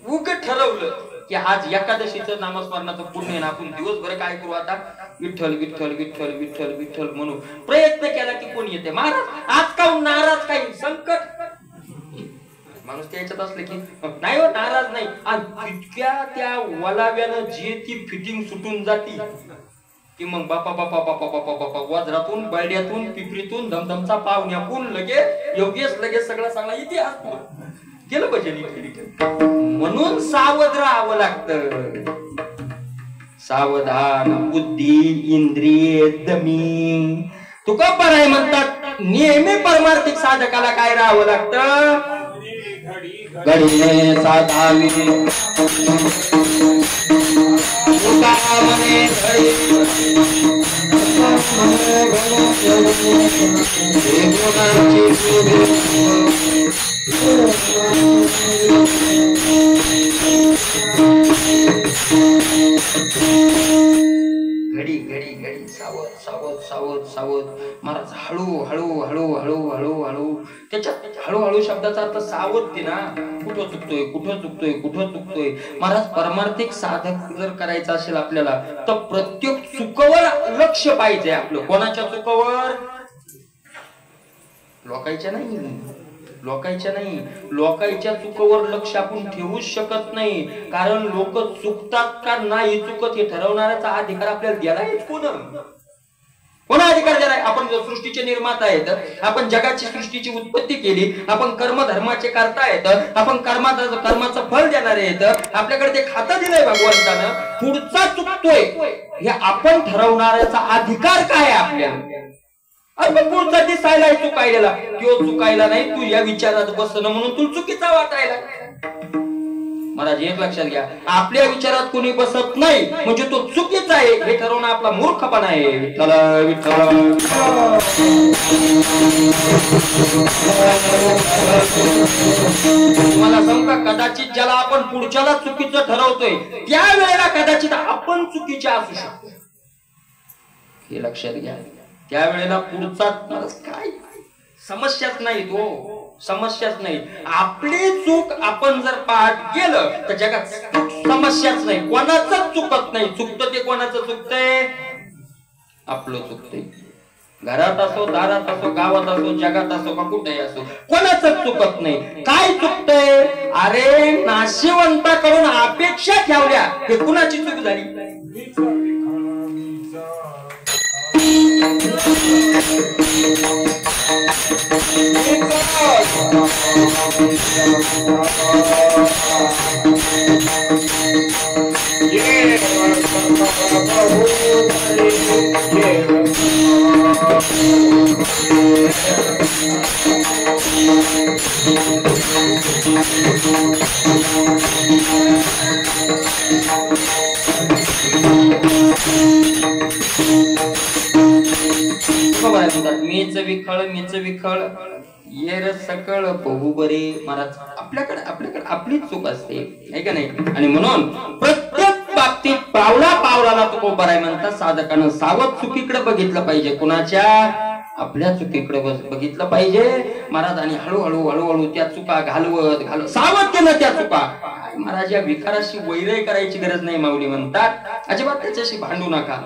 उगत ठरवलं की आज एकादशीचं नामस्मरणाचं पुण्य आहे ना, आपण दिवसभर काय करू आता, विठ्ठल विठ्ठल विठ्ठल विठ्ठल विठ्ठल म्हणून प्रयत्न केला की कोणी येते. महाराज आज का नाराज, काही संकट माणूस त्याच्यात असले की नाही हो नाराज नाही, आणि तितक्या त्या वलाव्यानं जे ती फिटिंग सुटून जाती की मग बापा बापा बापा बापा बापा वज्रातून, बळड्यातून, पिपरीतून, धमधमचा पाहुण्याकून लगेच सगळा चांगला इतिहास केलं पाहिजे. म्हणून सावध राहावं लागतं. सावधान बुद्धी इंद्रिय दमी. तुकोबाराय म्हणतात नेहमी परमार्थिक साधकाला काय राहावं लागतं? घडीने साधावी तुकामने घडी घडी घडी घडी सावध सावध सावध सावध. महाराज हळू हळू हळू हळू हळू हळू त्याच्यात हळूहळू शब्दाचा अर्थ सावधते ना. कुठं चुकतोय कुठं चुकतोय कुठं चुकतोय. महाराज परमार्थिक साधक जर करायचं असेल आपल्याला तर प्रत्येक चुकावर लक्ष पाहिजे आपलं. कोणाच्या चुकावर? लोकांच्या नाही, लोकांच्या नाही. लोकांच्या चुकावर लक्ष आपण ठेवूच शकत नाही. कारण लोक चुकतात का नाही चुकत हे ठरवण्याचा अधिकार आपल्याला दिलाय कोणा अधिकार दिलाय? आपण सृष्टीचे निर्माता आहेत, आपण जगाची सृष्टीची उत्पत्ती केली, आपण कर्मधर्माचे करता आहेत, आपण कर्माचं फल देणारे आहेत, आपल्याकडे ते खातं दिलंय भगवंतानं. पुढचा चुकतोय हे आपण ठरवणाऱ्याचा अधिकार काय आपल्याला? अरे पुढचा दिसायला चुकायला तो चुकायला नाही, तू या विचारात बसणं म्हणून तू चुकीचा वाटायला. महाराज एक लक्षात घ्या, आपल्या विचारात कोणी बसत नाही म्हणजे तो चुकीचा आहे हे ठरवणं आपला मूर्खपणा आहे. विठ्ठल विठ्ठल. तुम्हाला सांगू का, कदाचित ज्याला आपण पुढच्याला चुकीचं ठरवतोय त्या वेळेला कदाचित आपण चुकीचे असू शकतो हे लक्षात घ्या. त्यावेळेला पुढचा काय समस्याच नाही, तो समस्याच नाही. आपली चूक आपण जर पाठ केलं तर जगात समस्याच नाही, कोणाच चुकत नाही. चुकतं ते कोणाचं चुकतंय? आपलं चुकतंय. घरात असो, दारात असो, गावात असो, जगात असो का कुठेही असो, कोणाच चुकत नाही. काय चुकतंय? अरे नाशिवंताकडून अपेक्षा ठेवल्या, हे कुणाची चूक झाली? मीच विखळ मीच विखळ येर सकळ बहु बरे. महाराज आपल्याकडे आपलीच चूक असते आहे का नाही? आणि म्हणून प्रत्येक बाबतीत पावला पावलाला तो बराय म्हणतात साधकानं सावध चुकीकडे बघितलं पाहिजे. कुणाच्या? आपल्या चुकीकडे बघितलं पाहिजे महाराज. आणि हळूहळू हळूहळू त्या चुका घालवत सावध केलं त्या चुका. महाराज या विकाराशी वैरय करायची गरज नाही. माऊली म्हणतात अजिबात त्याच्याशी भांडू नका.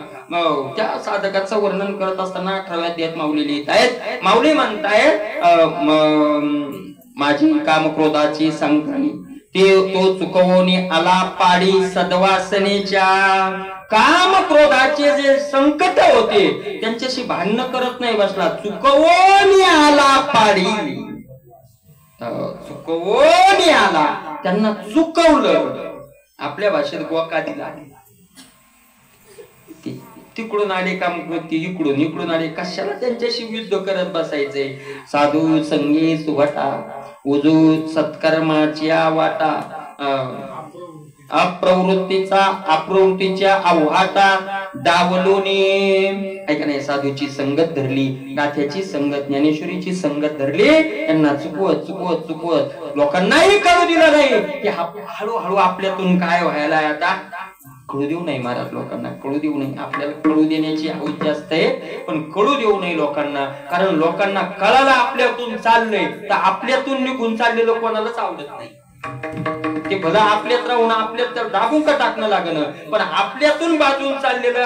त्या साधकाचं वर्णन करत असताना 18व्या अध्यायात माऊली लिहित आहेत. माऊली म्हणतायत माझी कामक्रोधाची संकणी तो चुकवोनी आला पाडी सद्वासनेच्या. काम क्रोधाचे जे संकट होते त्यांच्याशी भांडण करत नाही बसला. चुकवोनी आला पाडी, चुकवोनी आला, त्यांना चुकवलं. आपल्या भाषेत गोका दिला. तिकडून आले काम कृती, इकडून इकडून आले, कशाला त्यांच्याशी युद्ध करत बसायचे? साधू संगी सुवटा उजू सत्कर्माच्या वाटा, अप्रवृत्तीचा अप्रवृत्तीच्या आव्हाटा डावलोने. ऐका नाही, साधूची संगत धरली, गाथ्याची संगत, ज्ञानेश्वरीची संगत धरली, यांना चुकवत चुकवत चुकवत लोकांनाही कळू दिलं नाही की हळूहळू आपल्यातून काय व्हायला आता. कळू देऊ नाही महाराज, लोकांना कळू देऊ नाही. आपल्याला कळू देण्याची हौस जास्त आहे पण कळू देऊ नाही लोकांना. कारण लोकांना कळालं आपल्यातून चाललंय तर आपल्यातून निघून चाललेलं कोणालाच आवडत नाही. ते भलं आपल्यात राहून आपल्यात दाबून का टाकणं लागणं, पण आपल्यातून बाजून चाललेलं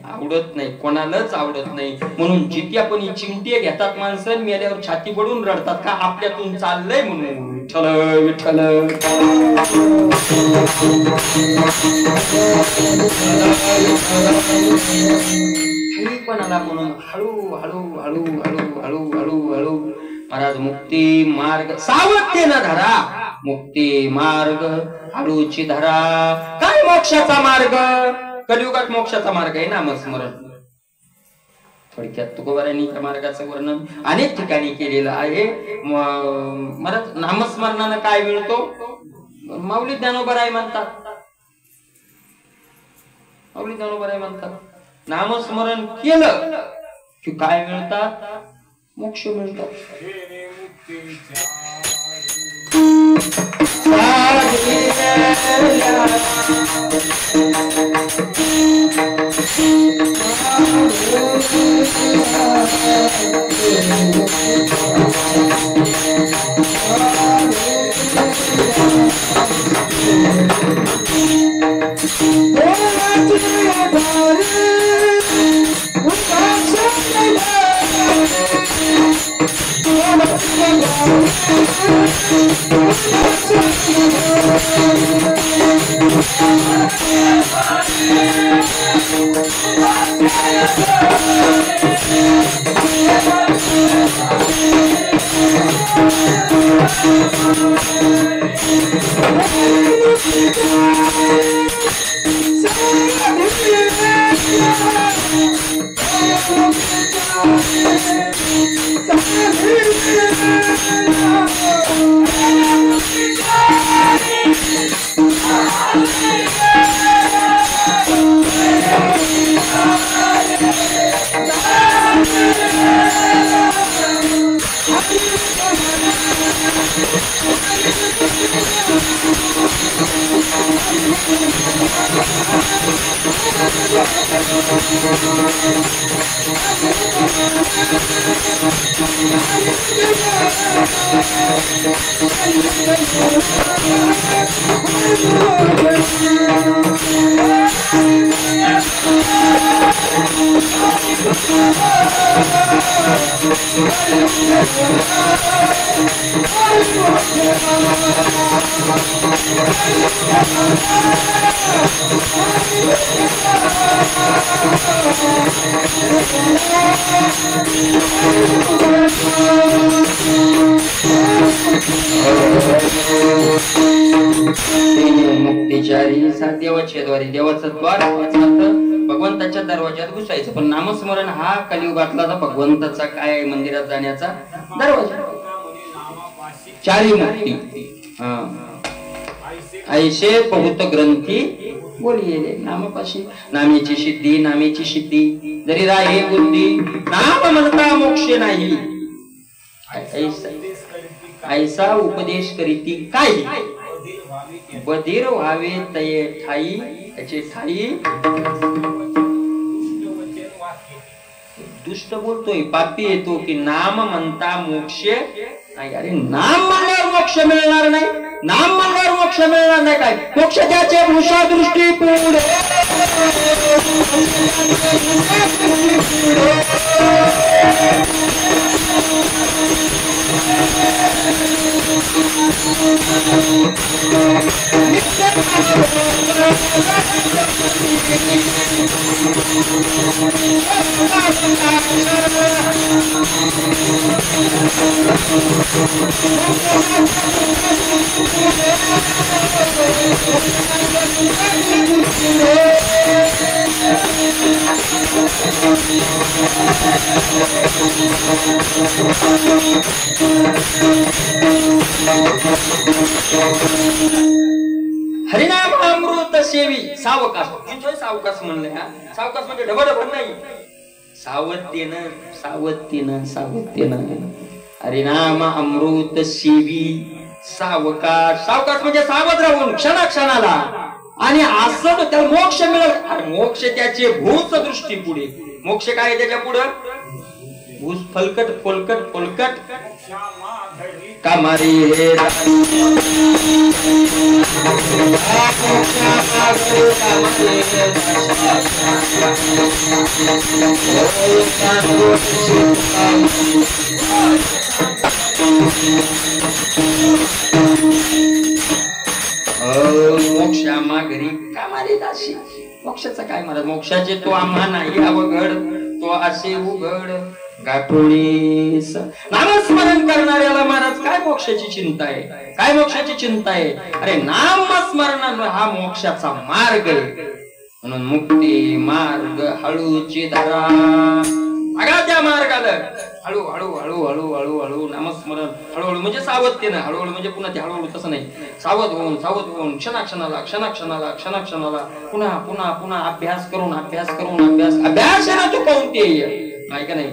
आवडत नाही, कोणालाच आवडत नाही. म्हणून जित्यापणी चिमटे घेतात माणसं, मेल्यावर छाती पडून रडतात का आपल्यातून चाललंय म्हणून. विठ्ठल विठ्ठल. कोणाला म्हणून हळू हळू हळू हळू हळू हळू हळू महाराज मुक्ती मार्ग सावधतेनं धरा. मुक्ती मार्ग हळूची धरा. काय मोक्षाचा मार्ग? कलियुगात मोक्षाचा मार्ग आहे नामस्मरण. थोडक्यात तुकोबारायांनी त्या मार्गाचं वर्णन अनेक ठिकाणी केलेलं आहे. नामस्मरणानं काय मिळतो? माऊली ज्ञानोबराय म्हणतात, माऊली ज्ञानोबराय म्हणतात नामस्मरण केलं की काय मिळतात? मोक्ष मिळतात. मुक्तिचारी देवाच्या द्वारे देवाचं द्वार भगवंताच्या दरवाज्यात घुसायचं. पण नामस्मरण हा कलियुगातला भगवंताचा काय मंदिरात जाण्याचा दरवाजा. चारी मुक्ती ऐसे बहुत ग्रंथी बोलिये नामापाशी. नामेची सिद्धी, नामेची सिद्धी जरी राहे बुद्धी, नाम म्हणता मोक्ष नाही. ऐसा उपदेश करीती काही, बधीर व्हावे तये ठाई. त्याचे ठाई दुष्ट बोलतोय, पापी येतो की नाम म्हणता मोक्ष नाही. अरे नाम म्हणल्यावर मोक्ष मिळणार नाही, नाम म्हणल्यावर मोक्ष मिळणार नाही. काय मोक्ष त्याचे भूषा दृष्टी पुढे हरिनाम अमृत सेवी सावकाश. सावकाश म्हणले, सावकाश म्हणजे ढबढब नाही, सावधतेनं सावधतेनं सावधतेनं. हरिनाम अमृत सेवी सावकाश. सावकाश म्हणजे सावध राहून क्षणाक्षणाला. आणि असं त्याला मोक्ष मिळेल. मोक्ष त्याचे भूत दृष्टी पुढे. मोक्ष काय त्याच्या पुढं? भूस फलकट फोलकट फोलकट कामारी हे मोक्षा माघरी कामारी दासी. मोक्षाचा काय महाराज? मोक्षाचे तो आम्हा नाही अवघड, तो असे उघड गाठोडीस. नामस्मरण करणाऱ्याला महाराज काय मोक्षाची चिंता आहे? काय मोक्षाची चिंता आहे? अरे नामस्मरण हा मोक्षाचा मार्ग आहे. म्हणून मुक्ती मार्ग हळूची धरा. त्या मार्गाला हळू हळू हळू हळू हळू हळू नामस्मरण हळूहळू म्हणजे सावधतेनं हळूहळू म्हणजे पुन्हा ते हळूहळू तसं नाही सावध होऊन क्षणाक्षणाला पुन्हा पुन्हा पुन्हा अभ्यास करून अभ्यास ना चुकवून ते नाही का नाही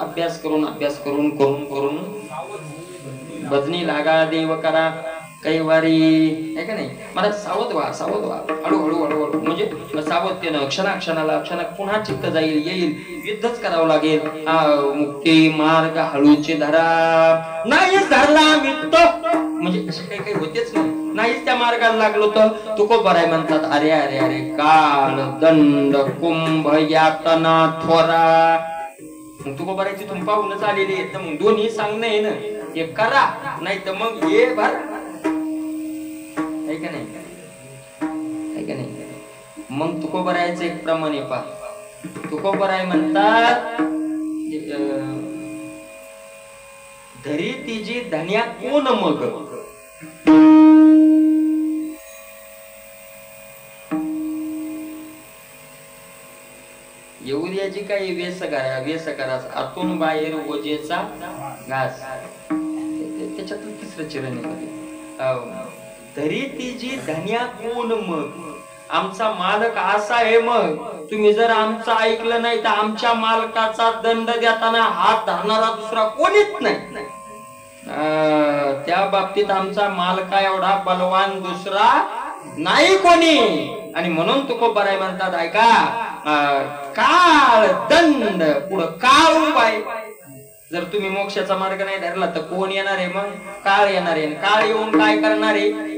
अभ्यास करून करून भजनी लागा देव करा कैवारी आहे का नाही मला सावध व्हा हळूहळू म्हणजे सावधतेनं क्षणाला पुन्हा चित्त येईल युद्धच करावं लागेल मुक्ती मार्ग हळूचे धरा नाहीच धरला मित्त म्हणजे असे काही होतेच नाहीच त्या मार्गाला लागलो तर तुकोबाराय म्हणतात अरे अरे अरे काळ दंड कुंभ यातना थोरा तुकोबारायची तुम पाहूनच आलेली आहे तर मग दोन्ही सांगणं आहे ना हे करा नाही तर मग हे भर का नाही मग तुकोबारायचं एक प्रमाणे पहा तुकोबाराय म्हणतात धरी तिची धन्या कोण मग एवढ्याची काही वेस करा आतून बाहेर ओजेचा घास त्याच्यातून तिसरं चरण आहे तरी तिची धन्या कोण मग आमचा मालक असा आहे मग तुम्ही जर आमचं ऐकलं नाही तर आमच्या मालकाचा दंड देताना हात धरणारा दुसरा कोणीच नाही त्या बाबतीत आमचा मालका एवढा बलवान दुसरा नाही कोणी आणि म्हणून तुकोबाराय म्हणतात ऐका काळ दंड पुढं काळ उपाय जर तुम्ही मोक्षाचा मार्ग नाही धरला तर कोण येणार आहे मग काळ येणार आहे काळ येऊन काय करणार आहे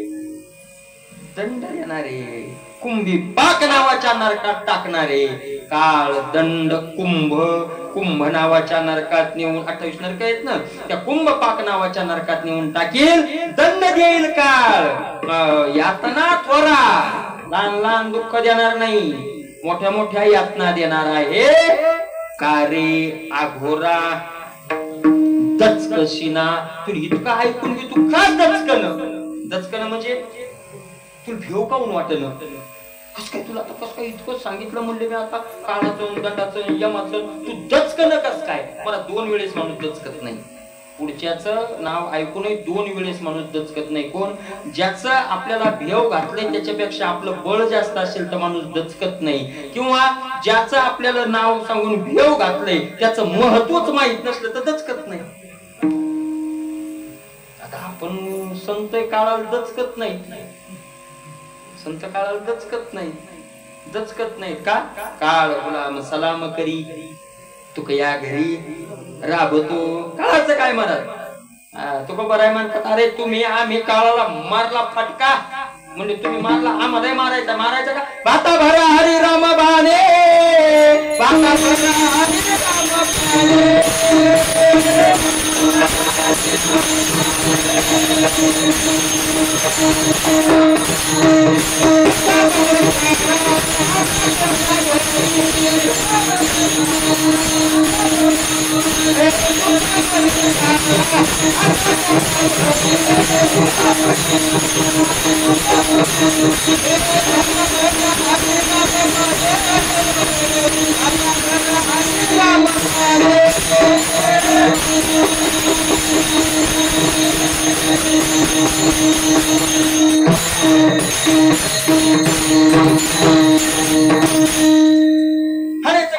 दंड येणारे कुंभी पाक नावाच्या नरकात टाकणारे काळ दंड कुंभ नावाच्या नरकात नेऊन 28 नरक आहेत ना त्या कुंभ पाक नावाच्या नरकात नेऊन टाकील दंड देईल काळ यातना थोरा लहान दुःख देणार नाही मोठ्या यातना देणार आहे कारे आघोरा दचकशीना तुला इतकं ऐकून की तू का दचकन म्हणजे तुला भेव काऊन वाटलं कस काय तुला आता कस काय इतकं सांगितलं म्हणले मी आता काळाचं दंडाचं यमाचं तू दचकन कस काय मला 2 वेळेस माणूस दचकत नाही पुढच्याचं नाव ऐकूनही 2 वेळेस माणूस दचकत नाही कोण ज्याचं आपल्याला भेव घातलंय त्याच्यापेक्षा आपलं बळ जास्त असेल तर माणूस दचकत नाही किंवा ज्याचं आपल्याला नाव सांगून भेव घातलंय त्याचं महत्वच माहित नसलं तर दचकत नाही आता आपण संत काळाला दचकत नाही संत काळाला दचकत नाही का काळ गुलाम सलाम करी तुक या घरी राबतो काळाचं काय म्हणत तुकोबाराय म्हणतात अरे तुम्ही आम्ही काळाला मारला फटका म्हणजे तुम्ही मारला आम्हाला मारायचा का बाता भरा हरी राम बाणे बाता भरा हरी राम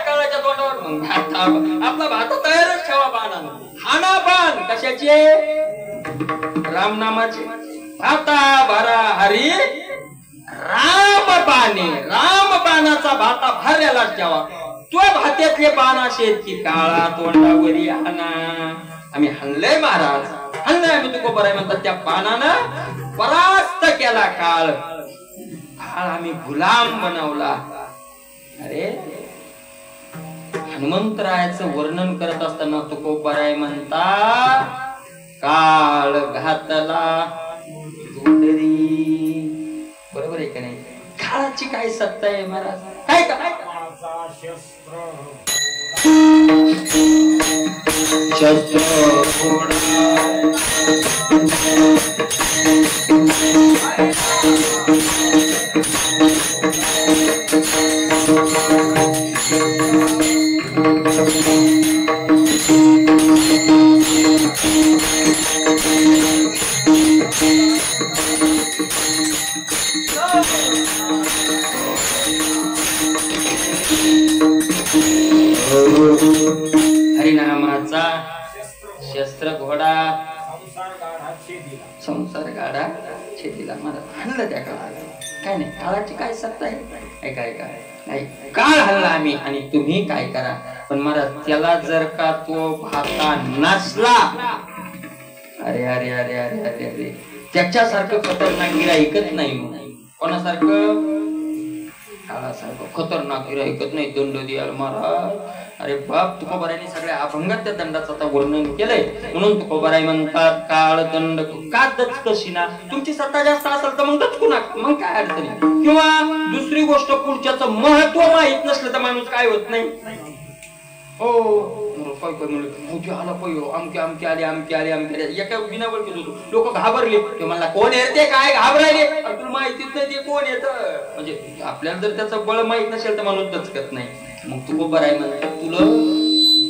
काळाच्या तोंडावर आपला भात तयारच ठेवा बाणानं हाना बाण कशाचे रामनामाचे भाता भरा हरी राम बाणाचा भाता भरलेलाच ठेवा तो भात्यातले बाण असेल की काळा तोंडावरी हाना आम्ही हल्लय महाराज हल्लय आम्ही तुकोबाराय म्हणतात त्या बाणानं परास्त केला काळ आम्ही गुलाम बनवला अरे हनुमंतरायाचं वर्णन करत असताना तुकोबाराय म्हणता काळ घातला तोंडरी बरोबर आहे का नाही काळाची काय सत्ता आहे महाराज काय काय शस्त्र हरिनामाचा शस्त्र घोडा संसार गाडा शेतीला मला हल्लं त्या काळात काय नाही काळाची काय सत्ता आहे काय नाही काळ हल्ला आम्ही आणि तुम्ही काय करा पण मला त्याला जर का तो भाता नसला अरे अरे अरे अरे अरे अरे त्याच्यासारखं खतरनाक गिराईकच नाही कोणासारखं काळासारखं खतरनाक गिराईकच नाही दंड द्याल महाराज अरे बाप तुकोबारायांनी सगळ्या अभंगात त्या दंडाचं आता वर्णन केलंय म्हणून तुकोबाराय म्हणतात काळ दंड का दचकशी ना तुमची सत्ता जास्त असेल तर मग दचकू नका मग काय अडचणी किंवा दुसरी गोष्ट पुढच्याचं महत्व माहित नसलं तर माणूस काय होत नाही हो मोठी आला पहिलो अमके अमके आले अमके आले अमके आले एका बिना बोलत होतो लोक घाबरले ते म्हणला कोण येते काय घाबरायले तुला माहितीच नाही ते कोण येतं म्हणजे आपल्याला जर त्याचं बळ माहित नसेल तर माणूस दचकत नाही मग तू बरोबर आहे म्हणतात तुला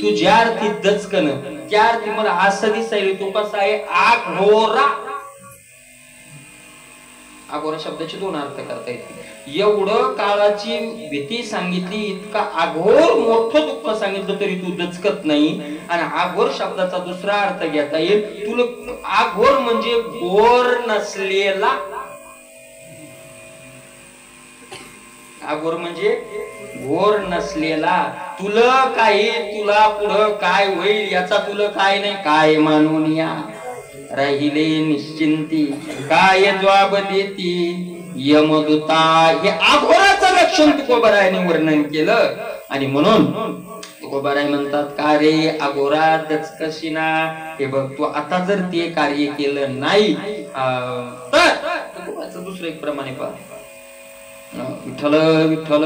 तू ज्या अर्थी दचकन त्या अर्थी मला असं दिसायला तो कसा आहे आघोरा आघोरा शब्दाचे दोन अर्थ करता येतील एवढं काळाची भीती सांगितली इतका आघोर मोठं दुःख सांगितलं तरी तू दचकत नाही आणि आघोर शब्दाचा दुसरा अर्थ घेता येईल तुला आघोर म्हणजे घोर नसलेला आघोर म्हणजे घोर नसलेला तुला पुढं काय होईल याचा तुला काय नाही काय मानून या राहिले निश्चिंती काय जवाब देती यमदूता हे आघोराचं लक्षण तुकोबारायांनी वर्णन केलं आणि म्हणून तुकोबाराय म्हणतात का रे आघोरा दचकशीना हे बघ तू आता जर ते कार्य केलं नाही तर तुकोबाचं दुसरं एक प्रमाणे पहा विठ्ठल विठ्ठल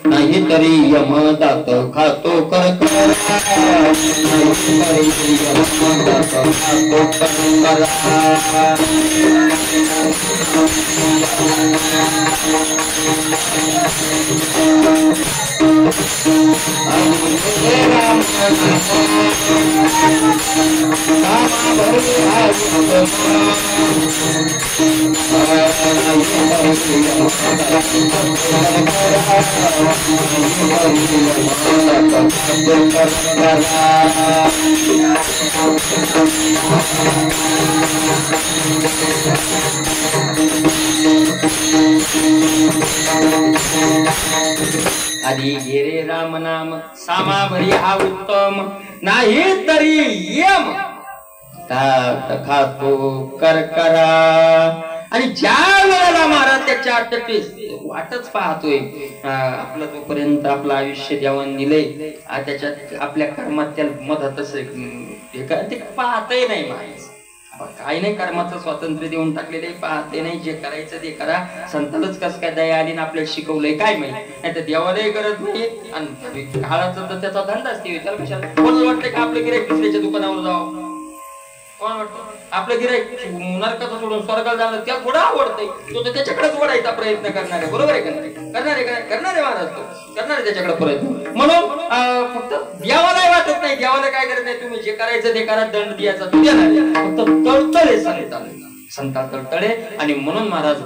नाही तरी यमदात खातो करकरा नाही तरी यमदात खातो करकरा आधी गेरे राम नाम सामा भरी हा उत्तम नाही तरी यम खातो करकरा आणि ज्या वेळेला महाराज त्याच्या अटकेस वाटच पाहतोय आपलं तोपर्यंत आपलं आयुष्य देवान दिलंय त्याच्यात आपल्या कर्मात त्या मधातच ते पाहतही नाही माणूस काही नाही कर्माचं स्वातंत्र्य देऊन टाकलेलं पाहते नाही जे करायचं ते करा संतांनाच कस काय दया आली ना आपल्याला शिकवलंय काय माहिती नाही तर देवालाही गरज नाही आणि काळाचा तर त्याचा धंदा असते त्याला कशाला कोण वाटतंय का आपलं गिऱ्हाईक दुसऱ्याच्या दुकानावर जावं कोण वाटतं आपलं गिऱ्हाईक नरकाचं सोडून स्वर्गाला जाणं त्या थोडं आवडतंय तो तर त्याच्याकडेच वळायचा प्रयत्न करणार आहे बरोबर आहे का नाही करणारे महाराज तो करणारे त्याच्याकडे प्रयत्न म्हणून फक्त देवालाही वाटत नाही देवाला काय करत नाही तुम्ही जे करायचं ते करा दंड द्यायचा तू देणार फक्त तळतळे संता तळतळे आणि म्हणून महाराज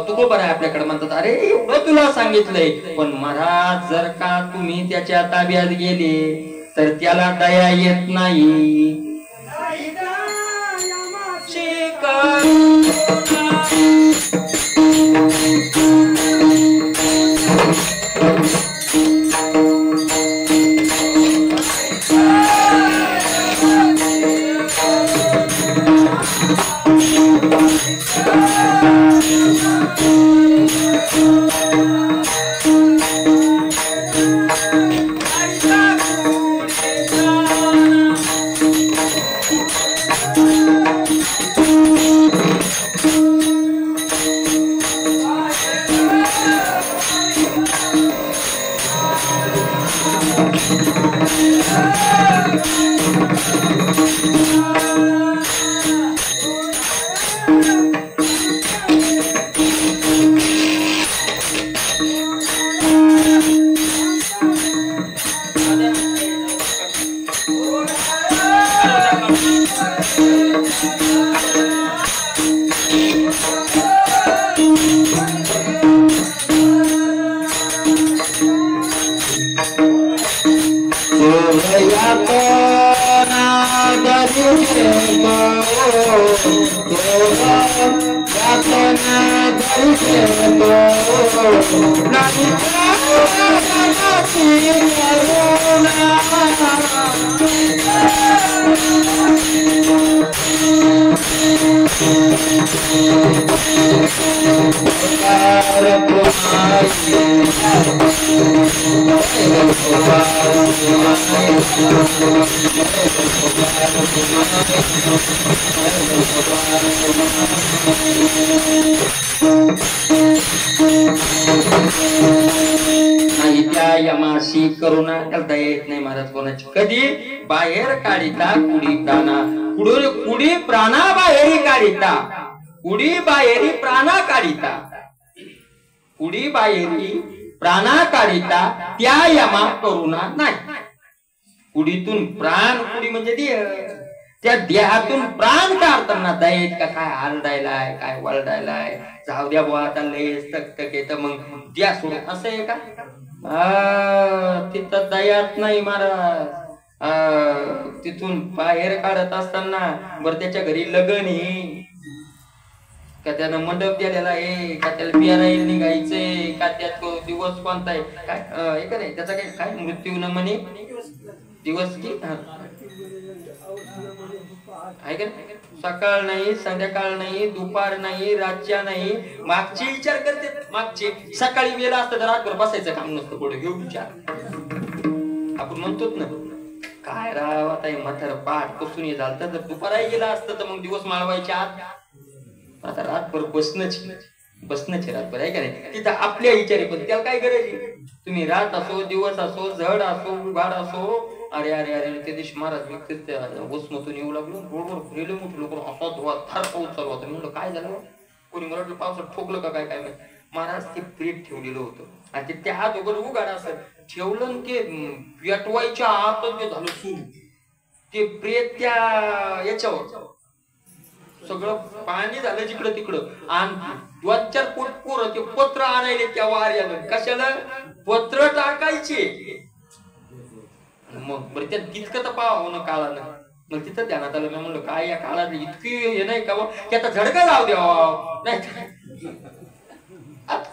तुकोबाराय आपल्याकडे म्हणतात अरे एवढं तुला सांगितलंय पण महाराज जर का तुम्ही त्याच्या ताब्यात गेले तर त्याला दया येत नाही यमाशी करुणा करता येत नाही महाराज कोणाची. कधी बाहेर काढिता कुडी प्राणा, कुडी प्राणा बाहेरी काढिता, कुडी बाहेरी प्राणा काढिता, कुडी बाहेरी प्राणा काढिता त्या यमा करुणा नाही. कुडीतून प्राण, कुडी म्हणजे देह, त्या देहातून प्राण काढताना दयेत का काय हालडायलाय, काय वळडायलाय, जाऊ द्या बुवा आता लय तक येत मग द्या सोडून, असं आहे का? तिथं दयात नाही महाराज. तिथून बाहेर काढत असताना बरं त्याच्या घरी लग्न आहे का, त्यानं मंडप दिलेला आहे का, त्याला बियारायला निघायचंय का, त्यात दिवस कोणता आहे काय आहे का नाही, त्याचा काय काय मृत्यू न म्हणे दिवस की आहे का, सकाळ नाही, संध्याकाळ नाही, दुपार नाही, रातच्या नाही, मागची विचार करते. मागची सकाळी वेळ असतं तर रातभर बसायचं काम नसतं, पुढे घेऊ विचार. आपण म्हणतोच ना काय राव आता म्हातार पाठ कसून हे झालं तर दुपाराही गेला असतं तर मग दिवस माळवायच्या आत. आता रातभर बसणच रातभर आहे का नाही. तिथं आपल्या विचारे पण त्याला काय गरज आहे. तुम्ही रात असो, दिवस असो, जड असो, उघाड असो, अरे अरे अरे त्या दिवशी महाराज वसमतून येऊ लागलो, रोडवर फिरले मोठे लोक असा धुवा थार पाऊस चालू होता. म्हणलं काय झालं, कोणी मराठलं पावसात ठोकलं का काय काय महाराज ते प्रेत ठेवलेलं होतं आणि ते त्या हात वगैरे उघाड असं ठेवलं ते पेटवायच्या आतच ते झालं सुरू. ते प्रेत त्या याच्यावर सगळं पाणी झालं जिकडं तिकडं आणि 2-4 फूट पोरं ते पत्र आणायले त्या वाऱ्यानं. कशाला पत्र टाकायचे. मग बरं त्या तितकं तर पाहावं ना काळानं. मग तिथं ध्यानात आलं, मी म्हणलं काय या काळात इतकी हे नाही का की आता झडका लाव द्यावा नाही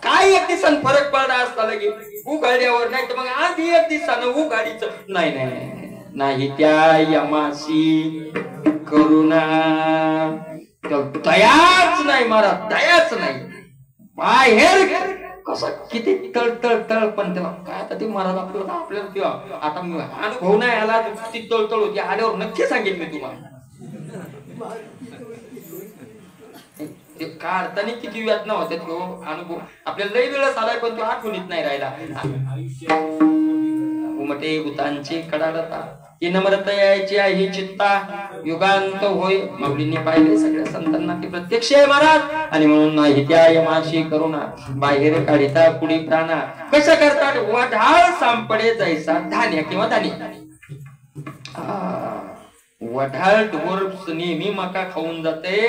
काय एक दिवसानं फरक पडला असता लगे उघाड्यावर, नाही तर मग आधी एक दिवसानं उघाडीचं नाही नाही नाही त्या यमाशी करुणा दयाच नाही महाराज, दयाच नाही. बाहेर कसं किती तळ तळ तळ पण तेव्हा काय आता ते महाराज आपल्याला तेव्हा आता अनुभव नाही आला ती तळतळ होती, आल्यावर नक्की सांगेन मी तुम्हाला. ते काढताना किती वेदना होत्या तो अनुभव आपल्याला लई वेळेस आलाय पण तो आठवणीत नाही राहिला. उमटे भूतांची कडाडता ही नम्रता यायची ही चित्ता युगांत होय. माऊलींनी पाहिले सगळ्या संतांना ती प्रत्यक्ष आहे महाराज. आणि म्हणून नाही त्या यमाशी करुणा बाहेर काढिता कुडी प्राणा. कशा करतात वढाळ सांपडे जैसा धान्य किंवा धान्य. वढाळ ढोर नेहमी मका खाऊन जाते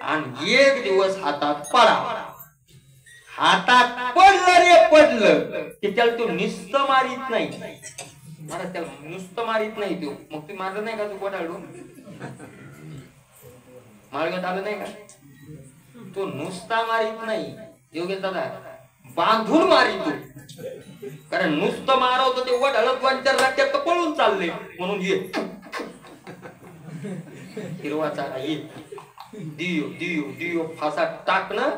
आणि एक दिवस हातात पडा, हातात पडलं रे पडलं की त्याला तो नुसतं मारीत नाही महाराज, त्याला नुसतं मारीत नाही तो. मग ते मारलं नाही का तू वढाळू माळगत आलं नाही का, तो नुसता मारीत नाही योगेश दादा, बांधून मारितो. कारण नुसतं मारवतो ते वढाळत वाटतं राज्यात पळून चालले म्हणून ये हिरवाचा ये दियो दियो दियो फासा टाकणं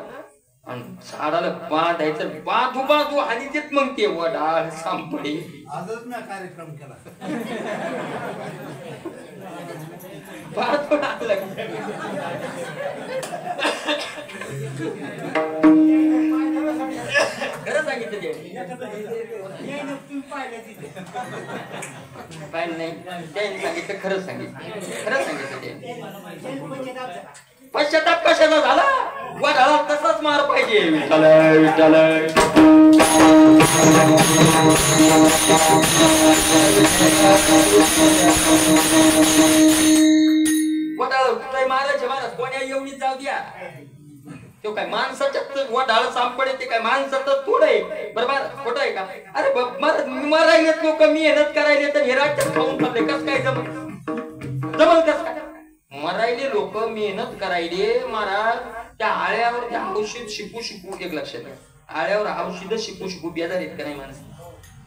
आणि झाडाला बांधायचं, बांधू बांधू आणि देत मग ते वडाळ सांपडे. आजच ना कार्यक्रम केला खरं सांगितलं ते पाहिलं नाही त्यांनी सांगितलं, खरंच सांगितलं, खरंच सांगितलं ते. पश्चाताप कशाचा झाला, वडाळा तसाच मार पाहिजे. विठ्ठल विठ्ठल बाई एवढी जाऊ द्या. तो काय माणसाच्यात वडाळ सापडे ते काय माणसाचं थोडं आहे बरोबर खोटं आहे का? अरे मरायलेत लोक मेहनत करायले तर हे राज्यात खाऊन खाल्ले कस काय जमल कस काय? मरायले लोक मेहनत करायले महाराज त्या आळ्यावर त्या औषध शिकू एक लक्षात घ्या. आळ्यावर औषध शिकू बेजार आहेत का नाही माणसं?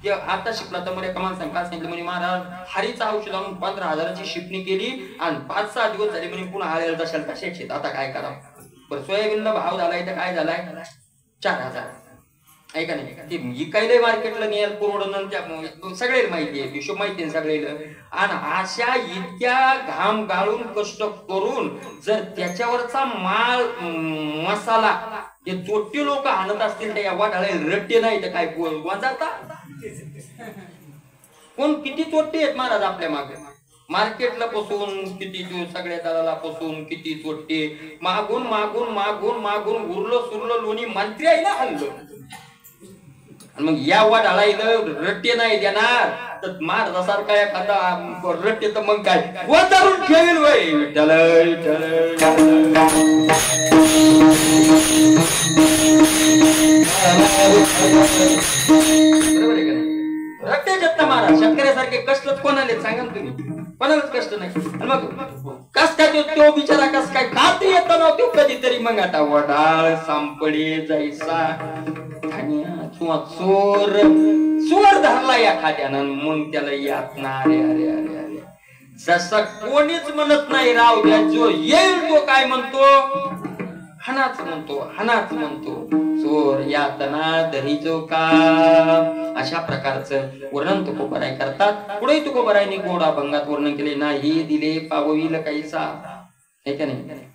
ते आता शिकला तर मला कमाल सांग काय सांगितलं म्हणे महाराज हरीचं औषध आणून 15,000ची शिपणी केली आणि 5-6 दिवस झाले म्हणे पुन्हा आळ्याला तशाला तशाच आता काय करावं? बरं सोयाबीनला भाव झालाय तर काय झालाय 4,000 ऐका नाही ते इकायला मार्केटला नेल पुरवडून त्या सगळ्याला माहिती आहे हिशोब माहिती आहे सगळ्याला. आणि अशा इतक्या घाम गाळून कष्ट करून जर त्याच्यावरचा माल मसाला हे चोट्टी लोक आणत असतील तर या वाटाळे रट्टे नाही तर काय वाजता कोण किती चोट्टे आहेत महाराज आपल्या मागे मार्केटला पसून किती सगळ्या दलाला पसून किती चोट्टे मागून मागून मागून मागून उरलं सुरलं लोणी मंत्री आहे ना हल्लो. मग या वाटाळाला रट्टे नाही देणार तर महाराजासारखा एखादा रट्टे तर मग काय वातावरण ठेवेल वय विठ्ठल बरोबर आहे का? रट्टे जत्ता महाराज शेतकऱ्यासारखे कष्ट कोणाले सांगा तुम्ही कोणालाच कष्ट नाही. मग कस काय तो बिचारा कस काय खात येत नव्हतो कधीतरी मग आता वडाळ सांपडे जायसा किंवा चोर धरला या खात्यानं मग त्याला यात ना अरे अरे अरे अरे जसं कोणीच म्हणत नाही राव द्या जो येईल तो काय म्हणतो हनाच म्हणतो चोर यातना दरीचो का अशा प्रकारचं वर्णन तुकोबराय करतात. पुढे तुकोबरायने गोडा भंगात वर्णन केले नाही दिले पावईल काहीसा हे का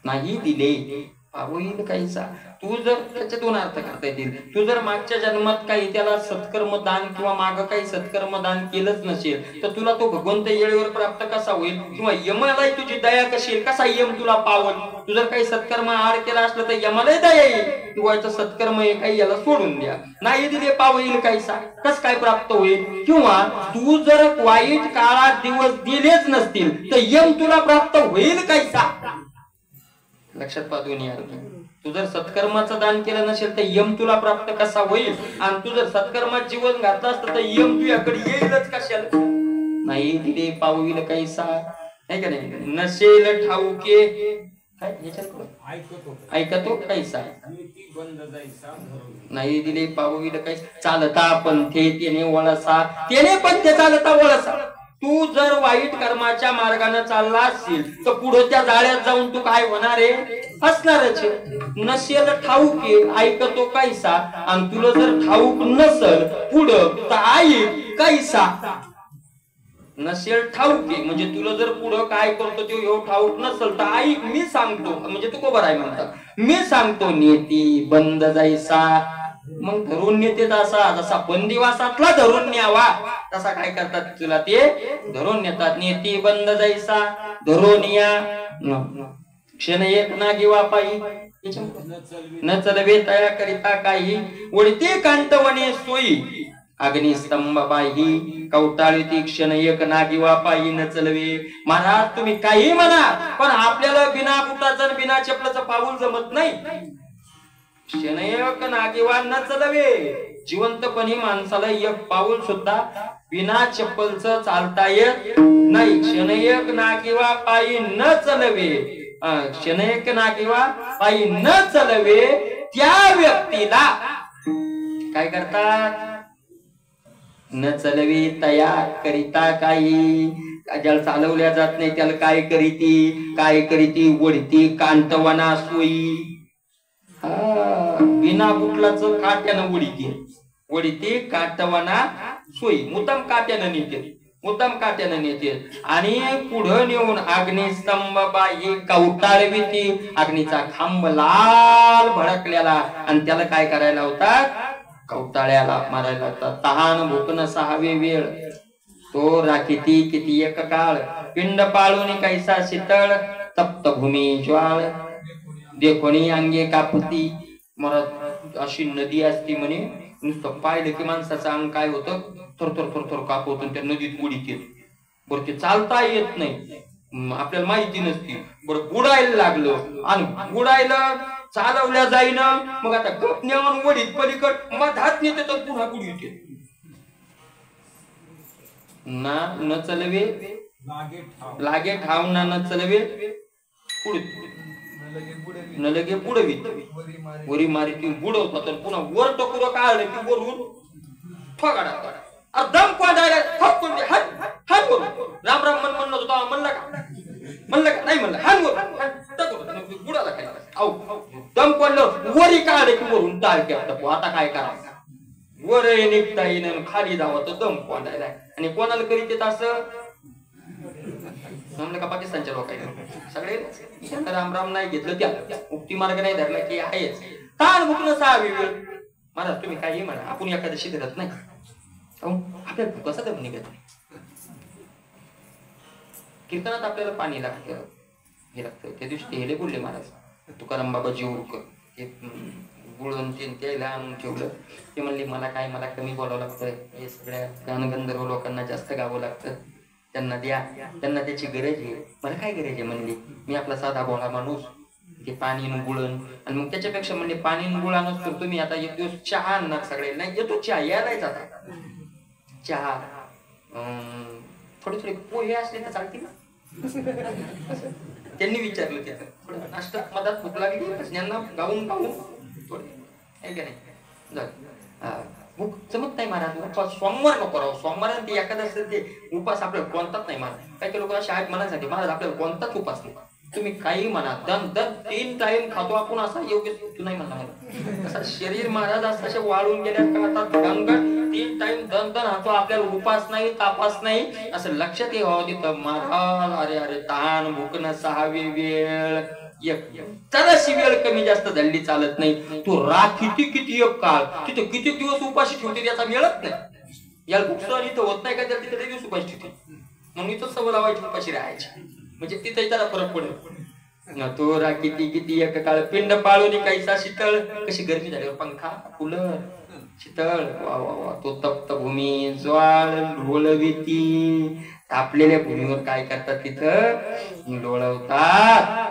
नाही दिले पावईल काहीसा. तू जर त्याचे 2 अर्थ करता येतील. तू जर मागच्या जन्मात काही त्याला सत्कर्म दान किंवा माग काही सत्कर्म दान केलंच नसेल तर तुला तो भगवंत येळेवर प्राप्त कसा होईल किंवा यमाला तुझी दया कशी येईल कसा यम तुला पावल. तू जर काही सत्कर्म आहार केला असलं तर यमाला दया येईल तू व्हायचं सत्कर्म हे काही याला सोडून द्या. नाही दिले पावईल काहीसा कस काय प्राप्त होईल. किंवा तू जर वाईट काळात दिवस दिलेच नसतील तर यम तुला प्राप्त होईल काहीसा. लक्षात पाहून या तू जर सत्कर्माचं दान केलं नसेल तर यम तुला प्राप्त कसा होईल आणि तू जर सत्कर्मात जीवन घातलं असतं तर यम तुझ्याकडे येईलच कशाला. नाही दिले पावईल कैसा आहे का नाही नसेल ठाऊके काय ऐकतो कैसा नाही दिले पावईल कैसा चालता पंथे त्याने वळसा त्याने पंथे चालता वळसा. तू जर वाईट कर्माच्या मार्गाने चालला असशील तर पुढे त्या जाळ्यात जाऊन तू काय होणार आहे असणारच. नसेल ठाऊक ऐकतो कैसा आणि तुला जर ठाऊक नसल पुढं तर ऐक कैसा. नसेल ठाऊक म्हणजे तुला जर पुढं काय करतो ते एवढं ठाऊक नसल तर ऐक मी सांगतो म्हणजे तू कोबर आहे म्हणतात मी सांगतो नेती बंद जायसा. मग धरून नेते असा जसा बंदिवासातला धरून न्यावा तसा काय करतात तुला ते धरून नेतात. नेती बंद जायसा धरून या क्षण एक नागी वापाई न चलवे तया करिता काही उडते कांतवणे सोयी अग्निस्तंभ बाही कवटाळी ती क्षण एक नागी वापाई न चलवे. महाराज तुम्ही काही म्हणा पण आपल्याला बिना बुटाचं बिना चपलाचं पाऊल जमत नाही. क्षणयक नागेवा न चलवे जिवंतपणी माणसाला एक पाऊल सुद्धा बिना चप्पलचं चालता येत नाही. क्षणयक नागेवा पायी न चलवे क्षणयक नागेवा पायी न चलवे त्या व्यक्तीला काय करतात न चलवे तया करिता काही ज्याला चालवल्या जात नाही त्याला काय करीती वडती कांतवना सोयी. बिना बुटलाच काट्यानं वडीते काटवाना सोयी मुद्दाम काट्यानं नेते आणि पुढं नेऊन अग्निस्तंभ बाई कवटाळविती अग्नीचा खांब लाल भडकलेला आणि त्याला काय करायला होता कवटाळ्याला मारायला होता. तहान भूकन सहावे वेळ तो राखीती किती एक काळ पिंड पाळून कैसा शीतळ तप्त भूमी ज्वाळ देखोनी अंगे कापती. मरत अशी नदी असती म्हणे नुसतं पाहिलं की माणसाचं अंग काय होतं थर थर थर थर कापवत त्या नदीत उडीत येत. बरं ते चालता येत नाही आपल्याला माहिती नसती. बरं बुडायला लागलं आणि बुडायला चालवल्या जाईनं, मग आता गपण्यावर वडीत पलीकड मधात नेते तर पुन्हा बुडी येते ना. न चलवे लागे ठाव ना, न चलवे पुढे न लगे बुडवीत, वरी मारी ती बुडवतात आणि पुन्हा वर टकुर काढलं की वरून ठोकाडा दम कोंडायला ठोकून हात करून राम राम म्हणत होता. म्हणलं का नाही म्हणलं हात वर बुडाला काय दम कोंडलं वरी काढलं की वरून टाळक्या टपू. आता काय करायचं, वर निघता येईन खाली जावं तर दम कोंडायला. आणि कोणाला करीत येत असं म्हणलं का पाकिस्तानच्या लोकांना सगळे राम राम नाही घेतलं त्या उक्ती मार्ग नाही धरला की आहेच ताण भुकणं 6 वेळ. महाराज तुम्ही काही म्हणा, आपण एखाद्याशी धरत नाही, आपल्याला भुकाचा दम निघत नाही. कीर्तनात आपल्याला पाणी लागतं, हे लागतं. त्या दिवशी हेले बोलले महाराज, तुकाराम बाबा जीव गुळवून त्याला आणून ठेवलं. ते म्हणले मला कमी बोलावं लागतं, हे सगळ्या गानगंधर्व लोकांना जास्त गावं लागतं, त्यांना द्या, त्यांना त्याची गरज आहे. मला काय गरज आहे म्हणली, मी आपला साधा बोळा माणूस, ते पाणी गुळण. आणि मग त्याच्यापेक्षा म्हणले पाणी गुळा नसतो तुम्ही आता एक दिवस चहा आणणार सगळे. नाही येतो चहा, यायलाच आता चहा, थोडे पोहे असले तर चालतील ना. त्यांनी विचारलं त्याचं नाश्ता मधात भूक लागली यांना गाऊन थोडे आहे का नाही. भूक जमत नाही महाराज, सोमवार नको राहू, सोमवार ते एखादं ते उपास आपल्याला कोणताच नाही महाराज. काही लोक अशा आहेत मनासाठी महाराज आपल्याला कोणताच उपास नाही. तुम्ही काही म्हणा, दन 3 टाइम खातो आपण, असा योग्य तू नाही म्हणा. असं शरीर महाराज असे वाळून गेल्या का 3 टाइम दन खातो, आपल्याला उपास नाही तापास नाही असं लक्षात यावं तिथं महाराज. अरे ताण भुकणं 6वी वेळ, जराशी वेळ कमी जास्त झाली चालत नाही. तू किती एक काळ तिथे किती दिवस उपाशी ठेवते त्याचा वेळच नाही. याला भूक सहन इथं होत नाही का, त्याला तिथे दिवस उपाशी ठेवते. म्हणून इथं सवय लावायची उपाशी राहायची, म्हणजे तिथे त्याला फरक पडेल. तो किती एक काळ पिंड पाळून काहीसा शीतळ, कशी गरमी झाली पंखा कूलर शीतळ. वा वा वा. तो तप्त भूमी ज्वाळ ढोलविती, तापलेल्या भूमीवर काय करतात तिथं लोळवतात.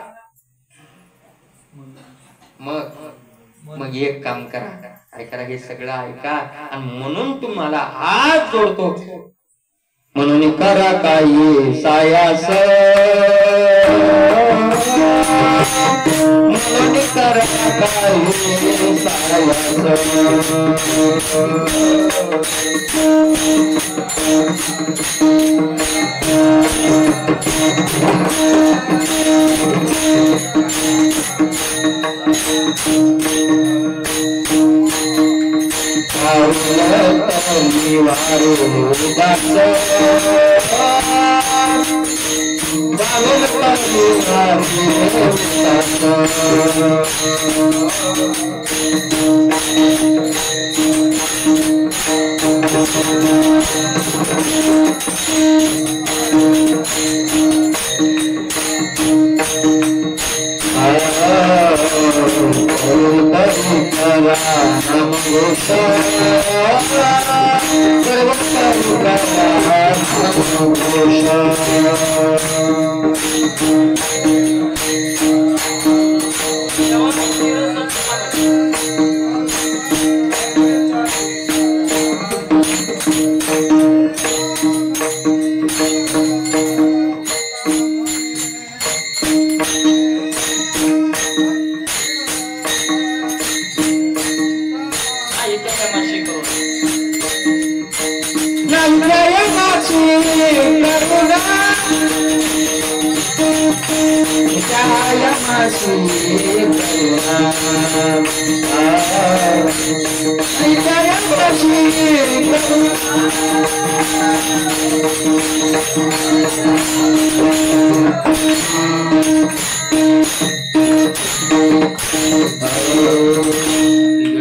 मग एक काम करा, काय करा, हे सगळं ऐका आणि म्हणून तुम्हाला हात जोडतो, म्हणून करा काही सायास, म्हणून करा काही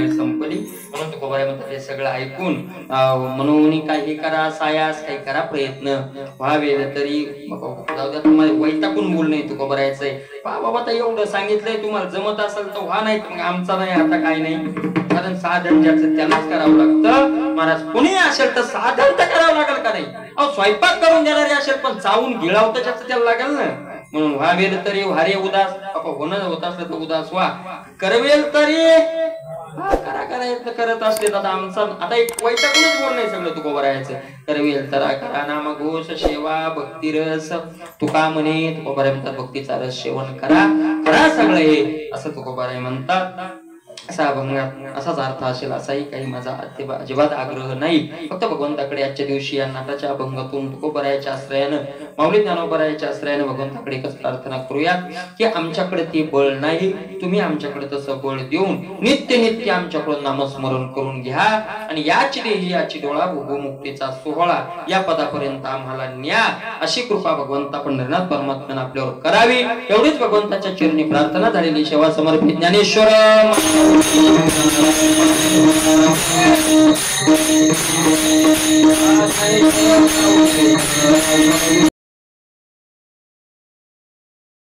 संपली. म्हणून तो सगळं ऐकून म्हणून काही करा सायास काही करा प्रयत्न व्हावे तरी जाऊ द्या तुम्हाला वैतागून बोल नाही तुका बरायचंय बाबा तर एवढं सांगितलंय तुम्हाला जमत असेल तर व्हा नाही मग आमचा नाही आता काय नाही कारण साधन ज्याचं त्यालाच करावं लागतं महाराज कोणी असेल तर साधन तर करावं लागेल का नाही अहो स्वयंपाक करून देणारे असेल पण चावून गिळावं तर ज्याचं त्याला लागेल ना म्हणून व्हावे तरी व्हारे उदास होणं होत असलं तर उदास व्हा करवेल तरी करा करायचं करत असले आता आमचा आता एक वैतागूनच बोल नाही सगळं तुका बरायचं करवेल तरा करा नामघोष सेवा भक्तिरस तुका म्हणे तुका बराय म्हणतात भक्तीचा रस सेवन करा करा सगळं हे असं तुका बराय म्हणतात असा अभंगात असाच अर्थ असेल असाही काही माझा अजिबात आग्रह नाही फक्त भगवंताकडे आजच्या दिवशी या नाटाच्या अभंगातून तुकोबरायाच्या आश्रयानं माऊली ज्ञानोबरायाच्या आश्रयानं भगवंताकडे एकच प्रार्थना करूयात की आमच्याकडे ते बळ नाही तुम्ही आमच्याकडे तसं बळ देऊन नित्य नित्य आमच्याकडून नामस्मरण करून घ्या आणि याची देही याची डोळा भोगमुक्तीचा सोहळा या पदापर्यंत आम्हाला न्या अशी कृपा भगवंता पंढरीनाथ परमात्म्याने आपल्यावर करावी एवढीच भगवंताच्या चरणी प्रार्थना झालेली सेवा समर्पित ज्ञानेश्वर